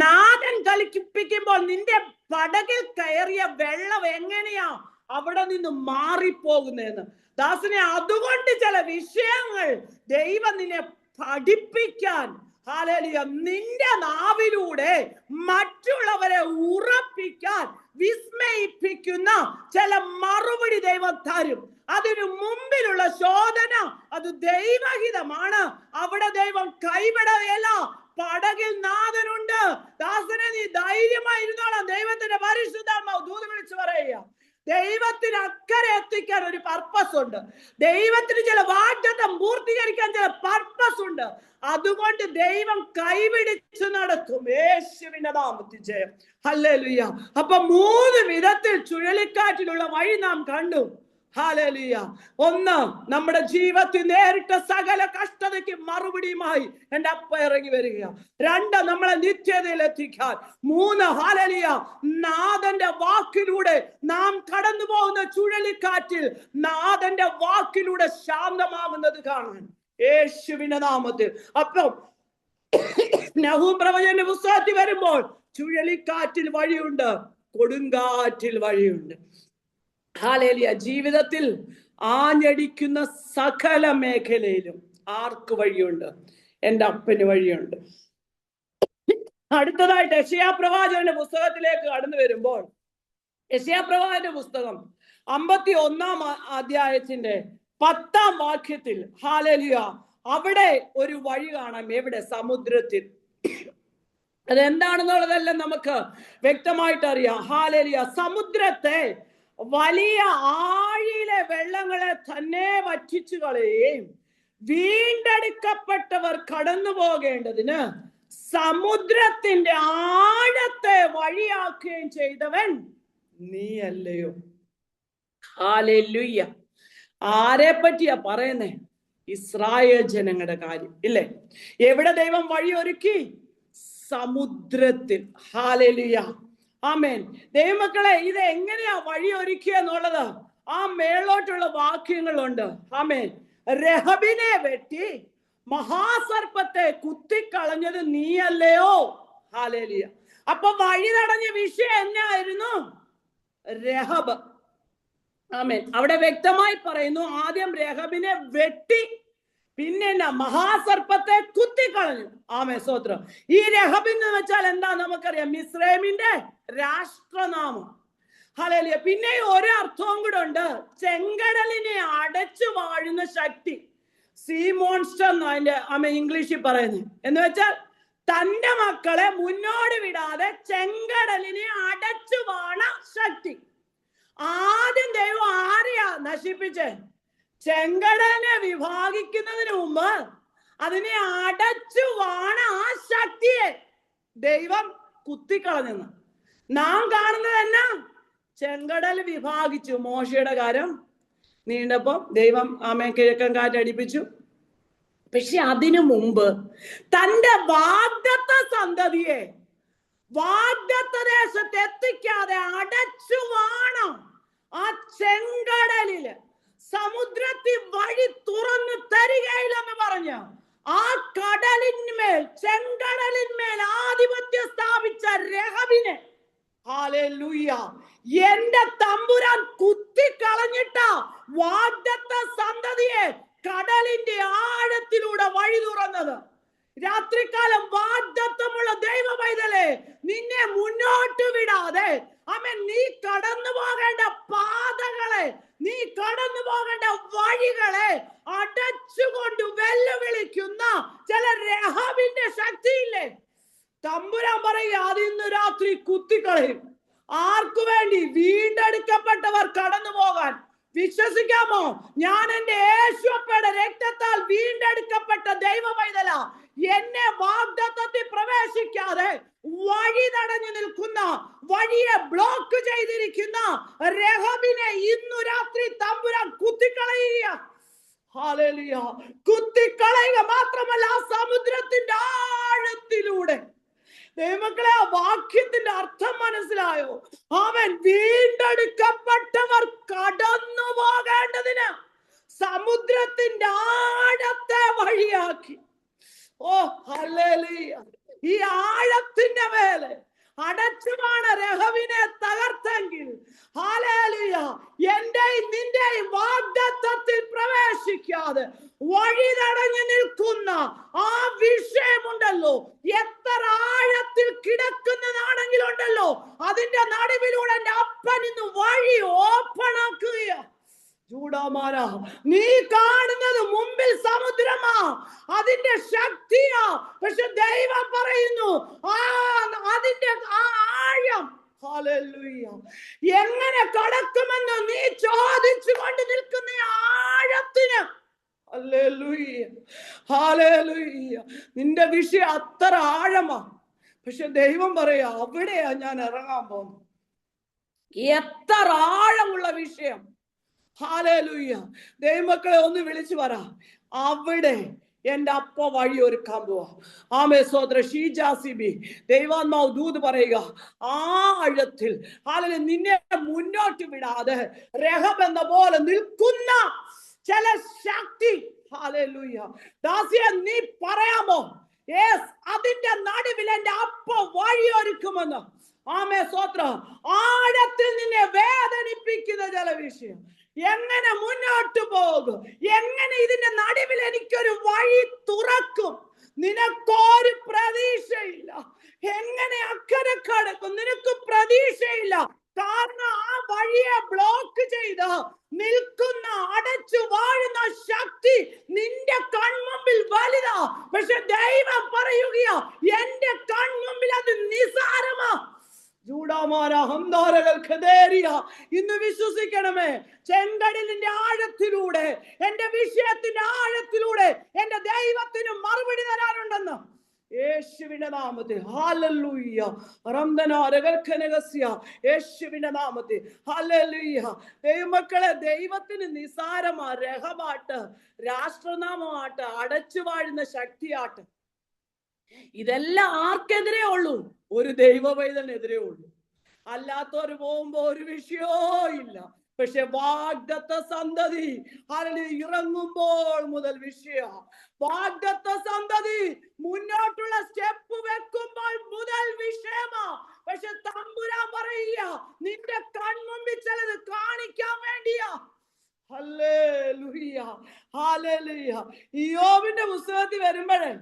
നാഥൻ കളിപ്പിക്കുമ്പോൾ നിന്റെ പടകിൽ കയറിയ വെള്ളം എങ്ങനെയാ അവിടെ നിന്ന് മാറിപ്പോകുന്നതെന്ന്. ദാസനെ, അതുകൊണ്ട് ചില വിഷയങ്ങൾ ദൈവം നിന്നെ പഠിപ്പിക്കാൻ, ഹല്ലേലൂയ, നിന്റെ നാവിലൂടെ മറ്റുള്ളവരെ ഉറപ്പിക്കാൻ, വിസ്മയിപ്പിക്കുന്ന ചില മറുപടി ദൈവം തരും. അതിനു മുമ്പിലുള്ള ശോധന അത് ദൈവഹിതമാണ്. അവിടെ ദൈവം കൈവിടവേല. പടകിൽ നാഥനുണ്ട്. ദാസനെ, നീ ധൈര്യമായിരുന്നോളാം. ദൈവത്തിന്റെ പരിശുദ്ധാത്മാവ് ദൂത് വിളിച്ചു പറയുക, ദൈവത്തിന് അക്കരെ എത്തിക്കാൻ ഒരു പർപ്പസ് ഉണ്ട്. ദൈവത്തിന് ചില വാഗ്ദത്തം പൂർത്തീകരിക്കാൻ ചില പർപ്പസ് ഉണ്ട്. അതുകൊണ്ട് ദൈവം കൈപിടിച്ചു നടത്തും. യേശുവിന്റെ നാമത്തിൽ ജയം. ഹല്ലേലൂയ. അപ്പൊ 3 വിധത്തിൽ ചുഴലിക്കാറ്റിലുള്ള വഴി നാം കണ്ടു. ഹല്ലേലൂയ. 1, നമ്മുടെ ജീവിതത്തിൽ നേരിട്ട സകല കഷ്ടതയ്ക്ക് മറുപടിയുമായി എന്റെ അപ്പ ഇറങ്ങി വരിക. 2, നമ്മളെ നിത്യതയിൽ എത്തിക്കാൻ. 3, ഹല്ലേലൂയ, നാഥന്റെ വാക്കിലൂടെ നാം കടന്നു പോകുന്ന ചുഴലിക്കാറ്റിൽ നാഥന്റെ വാക്കിലൂടെ ശാന്തമാകുന്നത് കാണാൻ, യേശുവിന്റെ നാമത്തിൽ. അപ്പം നഹൂം പ്രവചന്റെ പുസ്തകത്തിൽ വരുമ്പോൾ ചുഴലിക്കാറ്റിൽ വഴിയുണ്ട്, കൊടുങ്കാറ്റിൽ വഴിയുണ്ട്. ഹല്ലേലൂയ. ജീവിതത്തിൽ ആഞ്ഞടിക്കുന്ന സകല മേഖലയിലും ആർക്ക് വഴിയുണ്ട്? എൻ്റെ അപ്പന് വഴിയുണ്ട്. അടുത്തതായിട്ട് യെശയ്യാ പ്രവാചകന്റെ പുസ്തകത്തിലേക്ക് കടന്നു വരുമ്പോൾ, യെശയ്യാ പ്രവാചകന്റെ പുസ്തകം 51-ാം അധ്യായത്തിന്റെ 10-ാം വാക്യത്തിൽ, ഹല്ലേലൂയ, അവിടെ ഒരു വഴി കാണാം. എവിടെ? സമുദ്രത്തിൽ. അതെന്താണെന്നുള്ളതെല്ലാം നമുക്ക് വ്യക്തമായിട്ട് അറിയാം. ഹല്ലേലൂയ. സമുദ്രത്തെ വലിയ ആഴിയിലെ വെള്ളങ്ങളെ തന്നെ വറ്റിച്ചു കളയുകയും വീണ്ടെടുക്കപ്പെട്ടവർ കടന്നു പോകേണ്ടതിന് സമുദ്രത്തിന്റെ ആഴത്തെ വഴിയാക്കുകയും ചെയ്തവൻ നീയല്ലയോ? ഹല്ലേലൂയ. ആരെ പറ്റിയാ പറയുന്നേ? ഇസ്രായേൽ ജനങ്ങളുടെ കാര്യം ഇല്ലേ? എവിടെ ദൈവം വഴി ഒരുക്കി? സമുദ്രത്തിൽ. ഹല്ലേലൂയ. ആമേൻ. ദൈവമക്കളെ, ഇത് എങ്ങനെയാ വഴി ഒരുക്കുക എന്നുള്ളത് ആ മേളോട്ടുള്ള വാക്യങ്ങളുണ്ട്. ആമേൻ. രഹബിനെ വെട്ടി മഹാസർപ്പത്തെ കുത്തിക്കളഞ്ഞത് നീയല്ലയോ? ഹല്ലേലൂയ. അപ്പൊ വഴി തടഞ്ഞ വിഷയം എന്നായിരുന്നു? രഹബ്. ആമേൻ. അവിടെ വ്യക്തമായി പറയുന്നു, ആദ്യം രഹബിനെ വെട്ടി, പിന്നെ മഹാസർപ്പത്തെ കുത്തിക്കളഞ്ഞു. ആമേൻ, സ്തോത്രം. ഈ രഹബ് എന്ന് വെച്ചാൽ എന്താ നമുക്കറിയാം? മിസ്രൈമിന്റെ രാഷ്ട്രനാമം. ഹല്ലേലൂയ. പിന്നെ ഒരു അർത്ഥവും കൂടെ ഉണ്ട്, ചെങ്കടലിനെ അടച്ചു വാഴുന്ന ശക്തി. സീ മോൺസ്റ്റർ എന്ന് അതിന്റെ ഇംഗ്ലീഷിൽ പറയുന്നത്. എന്ന് വെച്ചാൽ തന്റെ മക്കളെ മുന്നോട്ട് വിടാതെ ചെങ്കടലിനെ അടച്ചു വാണ ശക്തി. ആദ്യം ദൈവം ആരെയാ നശിപ്പിച്ചേ? ചെങ്കടലിനെ വിഭാഗിക്കുന്നതിന് മുമ്പ് അതിനെ അടച്ചു വാണ ആ ശക്തിയെ ദൈവം കുത്തിക്കളഞ്ഞെന്ന് നാം കാണുന്നത് എന്നാ? ചെങ്കടൽ വിഭാഗിച്ചു. മോശയുടെ കാര്യം നീണ്ടപ്പോ ദൈവം കിഴക്കൻ കാറ്റടിപ്പിച്ചു. പക്ഷെ അതിനു മുമ്പ് തന്റെ വാഗ്ദത്ത സന്തതിയെ വാഗ്ദത്ത ദേശത്ത് എത്തിക്കാതെ അടച്ചു വാണം ആ ചെങ്കടലില്. സമുദ്രത്തിൽ വഴി തുറന്നു തരികയില്ലെന്ന് പറഞ്ഞ് ആ കടലിന്മേൽ, ചെങ്കടലിന്മേൽ ആധിപത്യം സ്ഥാപിച്ച രഹബിനെ, ഹല്ലേലൂയ, എന്റെ തമ്പുരാൻ കുത്തിക്കളഞ്ഞിട്ട വാഗ്ദത്ത സന്തതിയെ കടലിന്റെ ആഴത്തിലൂടെ വഴി തുറന്നത്. രാത്രികാലം വാഗ്ദത്തമുള്ള ദൈവ പൈതലേ, നിന്നെ മുന്നോട്ട് വിടാതെ നീ കടന്നു പോകേണ്ട പാതകളെ, നീ കടന്നു പോകേണ്ട വഴികളെ അടച്ചുകൊണ്ട് വെല്ലുവിളിക്കുന്ന ചില രഹബിന്റെ ശക്തിയില്ലേ? തമ്പുരാൻ പറയുക, അതിന്ന് രാത്രി കുത്തിക്കളയും. ആർക്കു വേണ്ടി? വീണ്ടെടുക്കപ്പെട്ടവർ കടന്നു പോകാൻ. വിശ്വസിക്കാമോ? ഞാൻ എന്റെ യേശുവപ്പയുടെ രക്തത്താൽ വീണ്ടെടുക്കപ്പെട്ട ദൈവ പൈതല. എന്നെ വാഗ്ദത്തത്തിൽ പ്രവേശിക്കാതെ വഴി തടഞ്ഞു നിൽക്കുന്ന, വഴിയെ ബ്ലോക്ക് ചെയ്തിരിക്കുന്ന രഹബിനെ ഇന്നു രാത്രി തമ്പുരാൻ കുത്തിക്കളയുക. ഹല്ലേലൂയ. കുത്തിക്കളയുക മാത്രമല്ല, ആ സമുദ്രത്തിന്റെ ആഴത്തിലൂടെ. ദൈവമക്കളെ, ആ വാക്യത്തിന്റെ അർത്ഥം മനസ്സിലായോ? അവൻ വീണ്ടെടുക്കപ്പെട്ടവർ കടന്നു പോകേണ്ടതിന് സമുദ്രത്തിന്റെ ആഴത്തെ വഴിയാക്കി. ഓ ഹല്ലേലൂയ. ഈ ആഴത്തിന്റെ മേലെ അടച്ചുമാണ് രഹബിനെ തകർത്തെങ്കിൽ, ഹല്ലേലൂയ, എന്റെയും നിന്റെയും വാഗ്ദത്തത്തിൽ പ്രവേശിക്കാതെ വഴി തടഞ്ഞു നിൽക്കുന്ന ആ വിഷയമുണ്ടല്ലോ, എത്ര ആഴത്തിൽ കിടക്കുന്നതാണെങ്കിലുണ്ടല്ലോ, അതിന്റെ നടുവിലൂടെ എന്റെ അപ്പൻ ഇന്ന് വഴി ഓപ്പൺ ആക്കുകയാ. ചൂടാമാര, നീ കാണുന്നത് മുമ്പിൽ സമുദ്രമാ, അതിന്റെ ശക്തിയാ. പക്ഷെ ദൈവം പറയുന്നു അതിന്റെ ആ ആഴം, ഹല്ലേലൂയ, എങ്ങനെ കടക്കുമെന്ന് നീ ചോദിച്ചു കൊണ്ട് നിൽക്കുന്ന ആഴത്തിന്, ഹല്ലേലൂയ, ഹല്ലേലൂയ, നിന്റെ വിഷയം അത്ര ആഴമാ. പക്ഷെ ദൈവം പറയാ, അവിടെയാ ഞാൻ ഇറങ്ങാൻ പോകുന്നു. എത്ര ആഴമുള്ള വിഷയം. ഹല്ലേലൂയ. ദൈവമക്കളെ ഒന്ന് വിളിച്ചു പറ, അവിടെ എന്റെ അപ്പ വഴി ഒരുക്കാൻ പോവാ. ആമേ സോദര ഷീജാസിബി, ദൈവാത്മാവ് ദൂത് പറയുക, ആ ആഴത്തിൽ ഹല്ലേലൂയ നിന്നെ മുന്നോട്ട് വിടാതെ രഹബ് എന്ന പോലെ നിൽക്കുന്ന ചില ശക്തി, ഹല്ലേലൂയ, ദാസിയെ നീ പറയാമോ, യെസ്, അതിന്റെ നടുവിൽ എന്റെ അപ്പ വഴി ഒരുക്കുമെന്ന്. ആമേ സ്വത്ര, ആഴത്തിൽ നിന്നെ വേദനിപ്പിക്കുന്ന ചില വിഷയം, എങ്ങനെ മുന്നോട്ട് പോകും, എങ്ങനെ ഇതിന്റെ നടുവിൽ എനിക്കൊരു വഴി തുറക്കും, നിനക്കൊരു പ്രതീക്ഷയില്ല, എങ്ങനെ അക്കരെ കടക്കും, നിനക്ക് പ്രതീക്ഷയില്ല. കാരണം ആ വഴിയെ ബ്ലോക്ക് ചെയ്ത് നിൽക്കുന്ന, അടച്ചു വാഴുന്ന ശക്തി നിന്റെ കൺമുമ്പിൽ വലുതാ. പക്ഷെ ദൈവം പറയുകയാ, എന്റെ കൺമുമ്പിൽ അത് നിസാരമാ. ഇന്ന് വിശ്വസിക്കണമേ, ചെങ്കടലിന്റെ ആഴത്തിലൂടെ, എന്റെ വിഷയത്തിന്റെ ആഴത്തിലൂടെ എന്റെ ദൈവത്തിന് മറുപടി തരാനുണ്ടെന്ന് യേശുവിന്റെ നാമത്തിൽ. ഹല്ലേലൂയ, യേശുവിന്റെ നാമത്തിൽ. ഹല്ലേലൂയ. ദൈവമക്കളെ, ദൈവത്തിന് നിസാരമാ രഹബാട്ട്, രാഷ്ട്രനാമമാട്ട്, അടച്ചു വാഴുന്ന ശക്തിയാട്ട്, ഇതെല്ലാം ആർക്കെതിരെ ഉള്ളൂ? ഒരു ദൈവ പൈതലിനെതിരെ ഉള്ളൂ. അല്ലാത്തവര് പോകുമ്പോ ഒരു വിഷയവും ഇല്ല. പക്ഷെ വാഗ്ദത്ത സന്തതി ഇറങ്ങുമ്പോൾ മുതൽ വിഷയ, വാഗ്ദത്ത സന്തതി മുന്നോട്ടുള്ള സ്റ്റെപ്പ് വെക്കുമ്പോൾ മുതൽ വിഷയമാ. പക്ഷെ തമ്പുരാൻ പറയുക, നിന്റെ കൺമുമ്പിൽ ചിലത് കാണിക്കാൻ വേണ്ടിയാ. Hallelujah, hallelujah. ഇയ്യോബിന്റെ പുസ്തകത്തിൽ വരുമ്പോഴേ,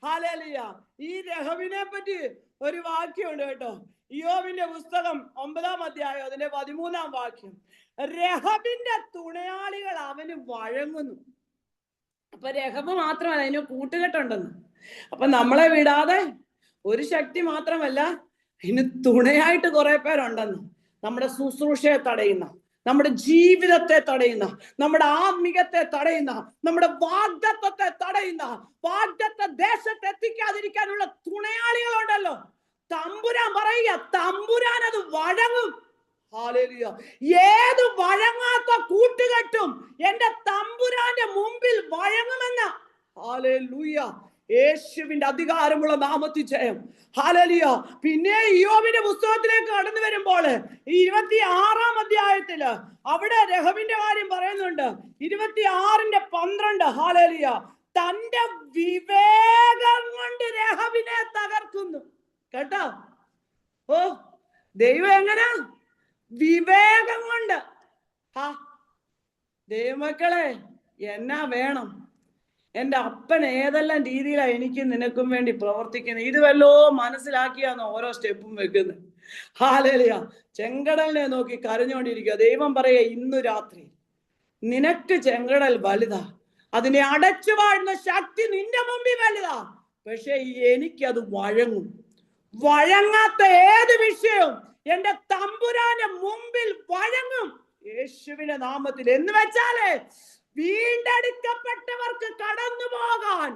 ഹല്ലേലൂയ, ഈ രഹബിനെ പറ്റി ഒരു വാക്യമുണ്ട് കേട്ടോ. ഇയ്യോബിന്റെ പുസ്തകം 9-ാം അധ്യായം അതിന്റെ 13-ാം വാക്യം, രഹബിന്റെ തുണയാളികൾ അവന് വഴങ്ങുന്നു. അപ്പൊ രഹബ് മാത്രമല്ല, അതിന് കൂട്ടുകെട്ടുണ്ടെന്ന്. അപ്പൊ നമ്മളെ വിടാതെ ഒരു ശക്തി മാത്രമല്ല, അതിന് തുണയായിട്ട് കുറെ പേരുണ്ടെന്ന്. നമ്മുടെ ശുശ്രൂഷയെ തടയുന്ന, നമ്മുടെ ജീവിതത്തെ തടയുന്ന, നമ്മുടെ ആത്മീയത്തെ തടയുന്ന, നമ്മുടെ വാഗ്ദത്തത്തെ തടയുന്ന, വാഗ്ദത്ത ദേശത്ത് എത്തിക്കാതിരിക്കാനുള്ള തുണയാളികളുണ്ടല്ലോ. തമ്പുരാൻ പറയുക, തമ്പുരാൻ അത് വഴങ്ങും. ഹല്ലേലൂയ. ഏത് വഴങ്ങാത്ത കൂട്ടുകെട്ടും എന്റെ തമ്പുരാന്റെ മുമ്പിൽ വഴങ്ങുമെന്ന്. ഹല്ലേലൂയ. യേശുവിന്റെ അധികാരമുള്ള നാമത്തിൽ ജയം. ഹല്ലേലൂയ. പിന്നെ ഇയ്യോബിന്റെ പുസ്തകത്തിലേക്ക് കടന്നു വരുമ്പോൾ 26-ാം അധ്യായത്തില് അവിടെ രഹബിന്റെ കാര്യം പറയുന്നുണ്ട്. 26-12. ഹല്ലേലൂയ. തന്റെ വിവേകം കൊണ്ട് രഹബിനെ തകർക്കുന്നു. കേട്ടോ? ഓ, ദൈവം എങ്ങനെ? വിവേകം കൊണ്ട്. ദൈവമക്കളെ, എന്നാ വേണം? എന്റെ അപ്പൻ ഏതെല്ലാം രീതിയിലാണ് എനിക്ക് നിനക്കും വേണ്ടി പ്രവർത്തിക്കുന്നത്. ഇത് വല്ലോ മനസ്സിലാക്കിയാന്ന് ഓരോ സ്റ്റെപ്പും വെക്കുന്നത്. ഹല്ലേലൂയ. ചെങ്കടലിനെ നോക്കി കരഞ്ഞുകൊണ്ടിരിക്കുക. ദൈവം പറയാ, ഇന്നു രാത്രി നിനക്ക് ചെങ്കടൽ വലുതാ, അതിനെ അടച്ചു വാഴുന്ന ശക്തി നിന്റെ മുമ്പിൽ വലുതാ. പക്ഷെ എനിക്കത് വഴങ്ങും. വഴങ്ങാത്ത ഏത് വിഷയവും എന്റെ തമ്പുരാന്റെ മുമ്പിൽ വഴങ്ങും. യേശുവിന്റെ നാമത്തിൽ. എന്ന് വെച്ചാല് വീണ്ടെടുക്കപ്പെട്ടവർക്ക് കടന്നു പോകാൻ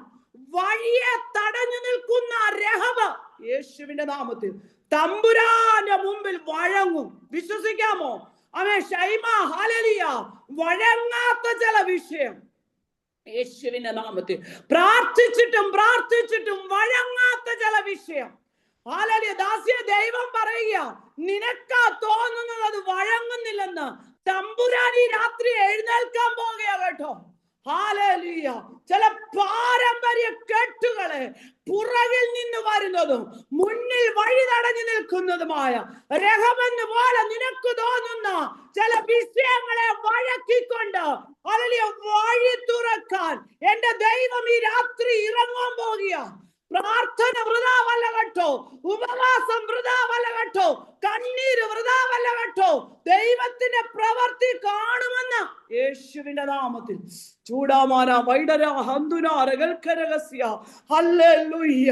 വഴിയെ തടഞ്ഞു നിൽക്കുന്ന രഹബ് യേശുവിന്റെ നാമത്തിൽ തമ്പുരാന്റെ മുമ്പിൽ വഴങ്ങും. വിശ്വസിക്കാമോ? അവൻ ഷൈമ, ഹല്ലേലൂയ, വഴങ്ങാത്ത ചില വിഷയം യേശുവിന്റെ നാമത്തിൽ പ്രാർത്ഥിച്ചിട്ടും വഴങ്ങാത്ത ചില വിഷയം. ഹല്ലേലൂയ. ദാസിയെ, ദൈവം പറയുക, നിനക്കാ തോന്നുന്നത് അത് വഴങ്ങുന്നില്ലെന്ന്. തമ്പുരാൻ ഈ രാത്രി എഴുന്നേൽക്കാൻ പോകുകയാ കേട്ടോ. ഹല്ലേലൂയ. ചില പാരമ്പര്യ കെട്ടുകളെ പുറകിൽ നിന്ന് വരുന്നതും മുന്നിൽ വഴി തടഞ്ഞു നിൽക്കുന്നതുമായ രഹമെന്ന് പോലെ നിനക്ക് തോന്നുന്ന ചില വിഷയങ്ങളെ വഴക്കിക്കൊണ്ട് അതിലെ വഴി തുറക്കാൻ എന്റെ ദൈവം ഈ രാത്രി ഇറങ്ങാൻ പോകുക. പ്രാർത്ഥന വൃഥാവല്ല കേട്ടോ, ഉപവാസം വൃഥാവല്ല കേട്ടോ, കണ്ണീര് വൃഥാവല്ല കേട്ടോ. ദൈവത്തിന്റെ പ്രവൃത്തി കാണുമെന്ന് യേശുവിന്റെ നാമത്തിൽ. ചൂടാമാന വൈഡര ഹന്തുനാരകൽക്കരഹസ്യ. ഹല്ലേലൂയ.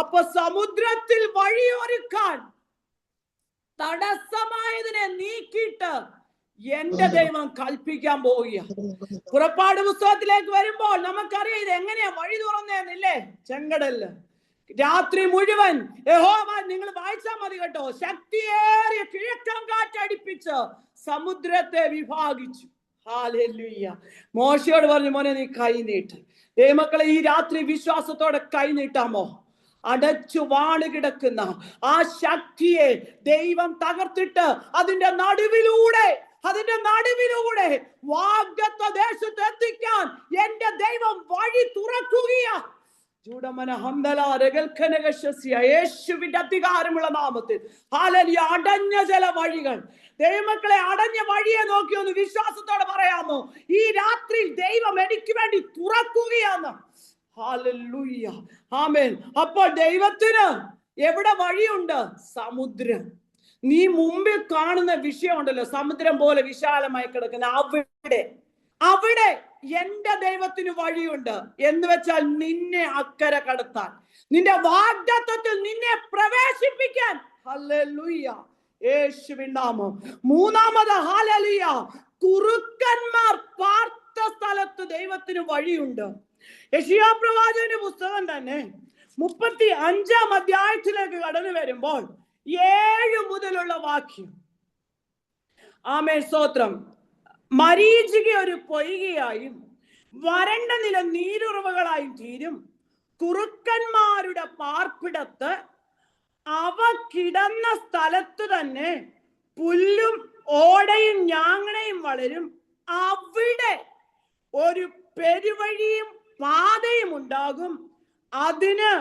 അപ്പൊ സമുദ്രത്തിൽ വഴിയൊരുക്കാൻ തടസ്സമായതിനെ നീക്കിയിട്ട് എന്റെ ദൈവം കൽപ്പിക്കാൻ പോവുക. പുറപ്പാട് പുസ്തകത്തിലേക്ക് വരുമ്പോൾ നമുക്കറിയാം ഇത് എങ്ങനെയാ വഴി തുറന്നേന്നില്ലേ. ചെങ്കടല് രാത്രി മുഴുവൻ യഹോവ, നിങ്ങൾ വായിച്ചാൽ മതി കേട്ടോ, ശക്തിയേറിയ കിഴക്കൻ കാറ്റടിപ്പിച്ച് സമുദ്രത്തെ വിഭാഗിച്ചു. ഹല്ലേലൂയ. മോശയോട് പറഞ്ഞു, മോനെ നീ കൈ നീട്ട്. ദൈവമക്കളെ, ഈ രാത്രി വിശ്വാസത്തോടെ കൈ നീട്ടാമോ? അടച്ചു വാണ് കിടക്കുന്ന ആ ശക്തിയെ ദൈവം തകർത്തിട്ട് അതിന്റെ നടുവിലൂടെ വാഗ്ദത്ത ദേശത്ത് എത്തിക്കാൻ എന്റെ ദൈവം വഴി തുറക്കുകയാ. യേശുവിന്റെ അധികാരമുള്ള നാമത്തിൽ ഹല്ലേലൂയ. അടഞ്ഞ ചില വഴികൾ, ദൈവമക്കളെ, അടഞ്ഞ വഴിയെ നോക്കി ഒന്ന് വിശ്വാസത്തോടെ പറയാമോ? ഈ രാത്രി ദൈവം എനിക്ക് വേണ്ടി തുറക്കുകയാന്ന്. ഹല്ലേലൂയ. ആമേൻ. അപ്പോൾ ദൈവത്തിന് എവിടെ വഴിയുണ്ട്? സമുദ്രം. നീ മുമ്പിൽ കാണുന്ന വിഷയം ഉണ്ടല്ലോ, സമുദ്രം പോലെ വിശാലമായി കിടക്കുന്ന അവിടെ എന്റെ ദൈവത്തിന് വഴിയുണ്ട്. എന്ന് വെച്ചാൽ നിന്നെ അക്കരെ കടത്താൻ, നിന്റെ വാഗ്ദത്തത്തിൽ നിന്നെ പ്രവേശിപ്പിക്കാൻ. ഹല്ലേലൂയ. യേശുവിൻ നാമം. മൂന്നാമത് ഹല്ലേലൂയ, കുറുക്കന്മാർ പാർത്ത സ്ഥലത്ത് ദൈവത്തിന് വഴിയുണ്ട്. യെശയ്യാ പ്രവാചകന്റെ പുസ്തകം തന്നെ 35-ാം അധ്യായത്തിലേക്ക് കടന്നു വരുമ്പോൾ 7 മുതലുള്ള വാക്യം. ആമേൻ, സ്തോത്രം. മരീചിക ഒരു പൊയ്കയായും വരണ്ട നില നീരുറവുകളായും തീരും. കുറുക്കന്മാരുടെ പാർപ്പിടത്ത് അവ കിടന്ന സ്ഥലത്ത് തന്നെ പുല്ലും ഓടയും ഞാങ്ങണയും വളരും. അവിടെ ഒരു പെരുവഴിയും പാതയും ഉണ്ടാകും. അതിന്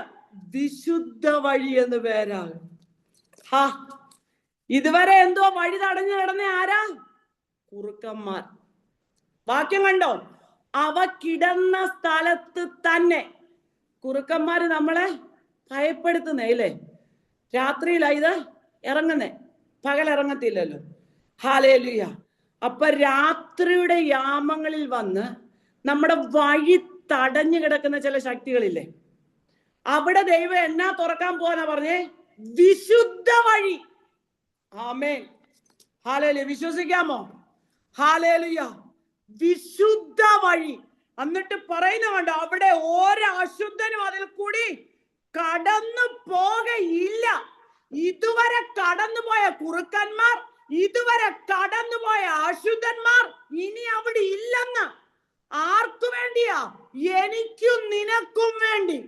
വിശുദ്ധ വഴി എന്ന് പേരാകും. ഇതുവരെ എന്തോ വഴി തടഞ്ഞു കിടന്ന ആരാ? കുറുക്കന്മാർ. വാക്യം കണ്ടോ? അവ കിടന്ന സ്ഥലത്ത് തന്നെ. കുറുക്കന്മാര് നമ്മളെ ഭയപ്പെടുത്തുന്നേ ഇല്ലേ? രാത്രിയിലാ ഇത് ഇറങ്ങുന്നേ, പകലിറങ്ങത്തില്ലല്ലോ. ഹല്ലേലൂയ. അപ്പൊ രാത്രിയുടെ യാമങ്ങളിൽ വന്ന് നമ്മുടെ വഴി തടഞ്ഞു കിടക്കുന്ന ചില ശക്തികളില്ലേ, അവിടെ ദൈവം എന്നാ തുറക്കാൻ പോവാനാ പറഞ്ഞേ? വിശുദ്ധ വഴി. ആമേൻ. ഹല്ലേലൂയ. വിശ്വസിക്കാമോ? ഹല്ലേലൂയ. വിശുദ്ധ വഴി. എന്നിട്ട് പറയുന്നുണ്ട്, അവിടെ ഓരോ അശുദ്ധനും അതിൽ കൂടി കടന്നു പോകയില്ല. ഇതുവരെ കടന്നുപോയ കുറുക്കന്മാർ, ഇതുവരെ കടന്നുപോയ അശുദ്ധന്മാർ ഇനി അവിടെ ഇല്ലെന്ന്. ആർക്കു വേണ്ടിയാ? എനിക്കും നിനക്കും വേണ്ടി.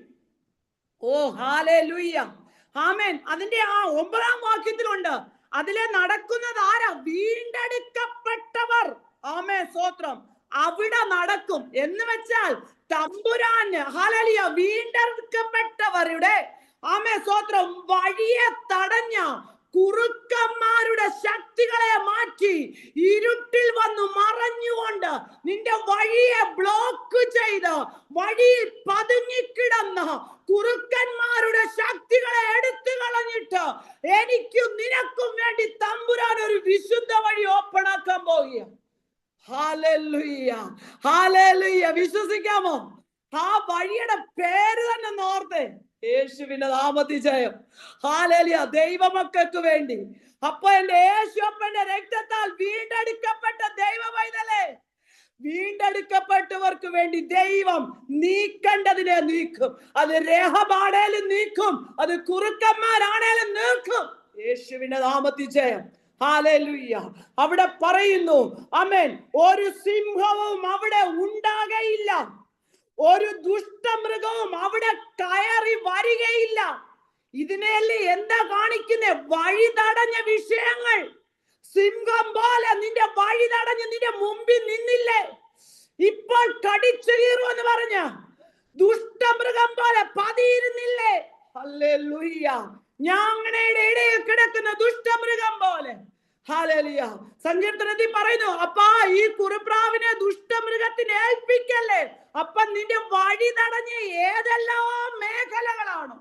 ഓ ഹല്ലേലൂയ. ആമേൻ. അതിന്റെ ആ 9-ാം വാക്യത്തിലുണ്ട്, അതിലെ നടക്കുന്നത് ആരാ? വീണ്ടെടുക്കപ്പെട്ടവർ. ആമേൻ, സ്തോത്രം. അവിടെ നടക്കും. എന്ന് വെച്ചാൽ തമ്പുരാന് ഹല്ലേലൂയ വീണ്ടെടുക്കപ്പെട്ടവരുടെ ആമേൻ, സ്തോത്രം, വഴിയെ തടഞ്ഞ കുറുക്കന്മാരുടെ ശക്തികളെ മാറ്റി ഇരുട്ടിൽ വന്നു മറഞ്ഞുകൊണ്ട് നിന്റെ വഴിയെ ബ്ലോക്ക് ചെയ്ത് വഴിയിൽ പതുങ്ങിക്കിടന്ന കുറുക്കന്മാരുടെ ശക്തികളെ എടുത്തു കളഞ്ഞിട്ട് എനിക്കും നിനക്കും വേണ്ടി തമ്പുരാൻ ഒരു വിശുദ്ധ വഴി ഓപ്പൺ ആക്കാൻ പോവുക. ഹല്ലേലൂയ. ഹല്ലേലൂയ. വിശ്വസിക്കാമോ? ആ വഴിയുടെ പേര് തന്നെ നോർത്തെ, യേശുവിന്റെ നാമത്തിൽ ജയം. ഹല്ലേലൂയ. ദൈവമക്കൾക്ക് വേണ്ടി. അപ്പൊ എന്റെ യേശുപ്പന്റെ രക്തത്താൽ വീണ്ടെടുക്കപ്പെട്ട ദൈവ പൈതലേ, വീണ്ടെടുക്കപ്പെട്ടവർക്ക് വേണ്ടി ദൈവം നീക്കേണ്ടതിനെ നീക്കും. അത് രേഹബാണേലും നീക്കും, അത് കുറുക്കന്മാരാണേലും നീക്കും. യേശുവിന്റെ നാമത്തിൽ ജയം. ഹല്ലേലൂയ. അവിടെ പറയുന്നു, ആമേൻ, ഒരു സിംഹവും അവിടെ ഉണ്ടാകയില്ല, ഒരു ദുഷ്ടമൃഗവും അവിടെ കയറി വരികയില്ല. ഇതിനെല്ലാം എന്താ കാണിക്കുന്നേ? വഴി തടഞ്ഞ വിഷയങ്ങൾ. സിംഹം പോലെ നിന്റെ വഴി തടഞ്ഞ് നിന്റെ മുമ്പിൽ നിന്നില്ലേ? ഇപ്പോൾ കടിച്ചു കീറുമെന്ന് പറഞ്ഞ ദുഷ്ടമൃഗം പോലെ പതിയിരുന്നില്ലേ? ഹല്ലേലൂയ. ഞങ്ങളുടെ ഇടയിൽ കിടക്കുന്ന ദുഷ്ടമൃഗം പോലെ. ഹല്ലേലൂയ. സങ്കീർത്തനത്തിൽ പറയുന്നു, അപ്പാ ഈ കുറുപ്രാവിനെ ദുഷ്ടമൃഗത്തിന് ഏൽപ്പിക്കല്ലേ. അപ്പൊ നിന്റെ വഴി തടഞ്ഞ ഏതെല്ലാം മേഖലകളാണ്?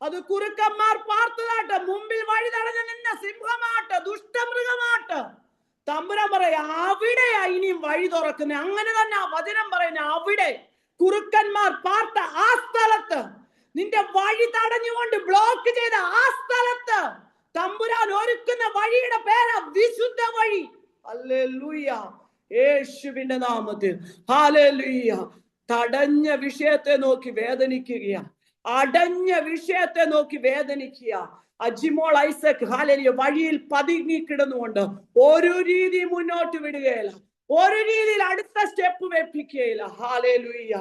അത് കുറുക്കന്മാർ പാർത്തതാട്ട്, മുമ്പിൽ വഴി തടഞ്ഞു നിന്ന സിംഹമാട്ട്, ദുഷ്ടമൃഗമാട്ട്. തമ്പുരാൻ പറയാ, അവിടെയാ ഇനിയും വഴി തുറക്കുന്നത്. അങ്ങനെ തന്നെ ആ വചനം പറയുന്ന, അവിടെ കുറുക്കന്മാർ പാർത്ത ആ സ്ഥലത്ത്, നിന്റെ വഴി തടഞ്ഞുകൊണ്ട് ബ്ലോക്ക് ചെയ്ത ആ സ്ഥലത്ത് തമ്പുരാൻ ഒരുക്കുന്ന വഴിയുടെ പേരാ വിശുദ്ധ വഴി. ഹല്ലേലൂയ. യേശുവിന്റെ നാമത്തിൽ ഹല്ലേലൂയ. തടഞ്ഞ വിഷയത്തെ നോക്കി വേദനിക്കുക, അടഞ്ഞ വിഷയത്തെ നോക്കി വേദനിക്കുക. അജിമോൾ ഐസക് ഹല്ലേലൂയ വഴിയിൽ പതുങ്ങി കിടന്നുകൊണ്ട് ഒരു രീതി മുന്നോട്ട് വിടുകയില്ല, ഒരു രീതിയിൽ അടുത്ത സ്റ്റെപ്പ് വെപ്പിക്കുകയില്ല. ഹല്ലേലൂയ.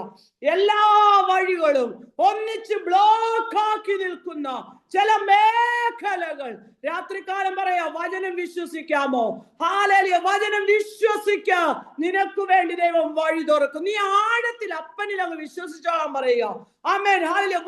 എല്ലാ വഴികളും ഒന്നിച്ച് ബ്ലോക്ക് ആക്കി നിൽക്കുന്ന ചില മേഖലകൾ രാത്രികാലം പറയാ, വചനം വിശ്വസിക്കാമോ? ഹല്ലേലൂയ. വചനം വിശ്വസിക്ക, നിനക്ക് വേണ്ടി ദൈവം വഴി തുറക്കും. നീ ആഴത്തിൽ അപ്പനിൽ അങ്ങ് വിശ്വസിച്ചോളാൻ പറയുക. ആമേൻ. ഹല്ലേലൂയ.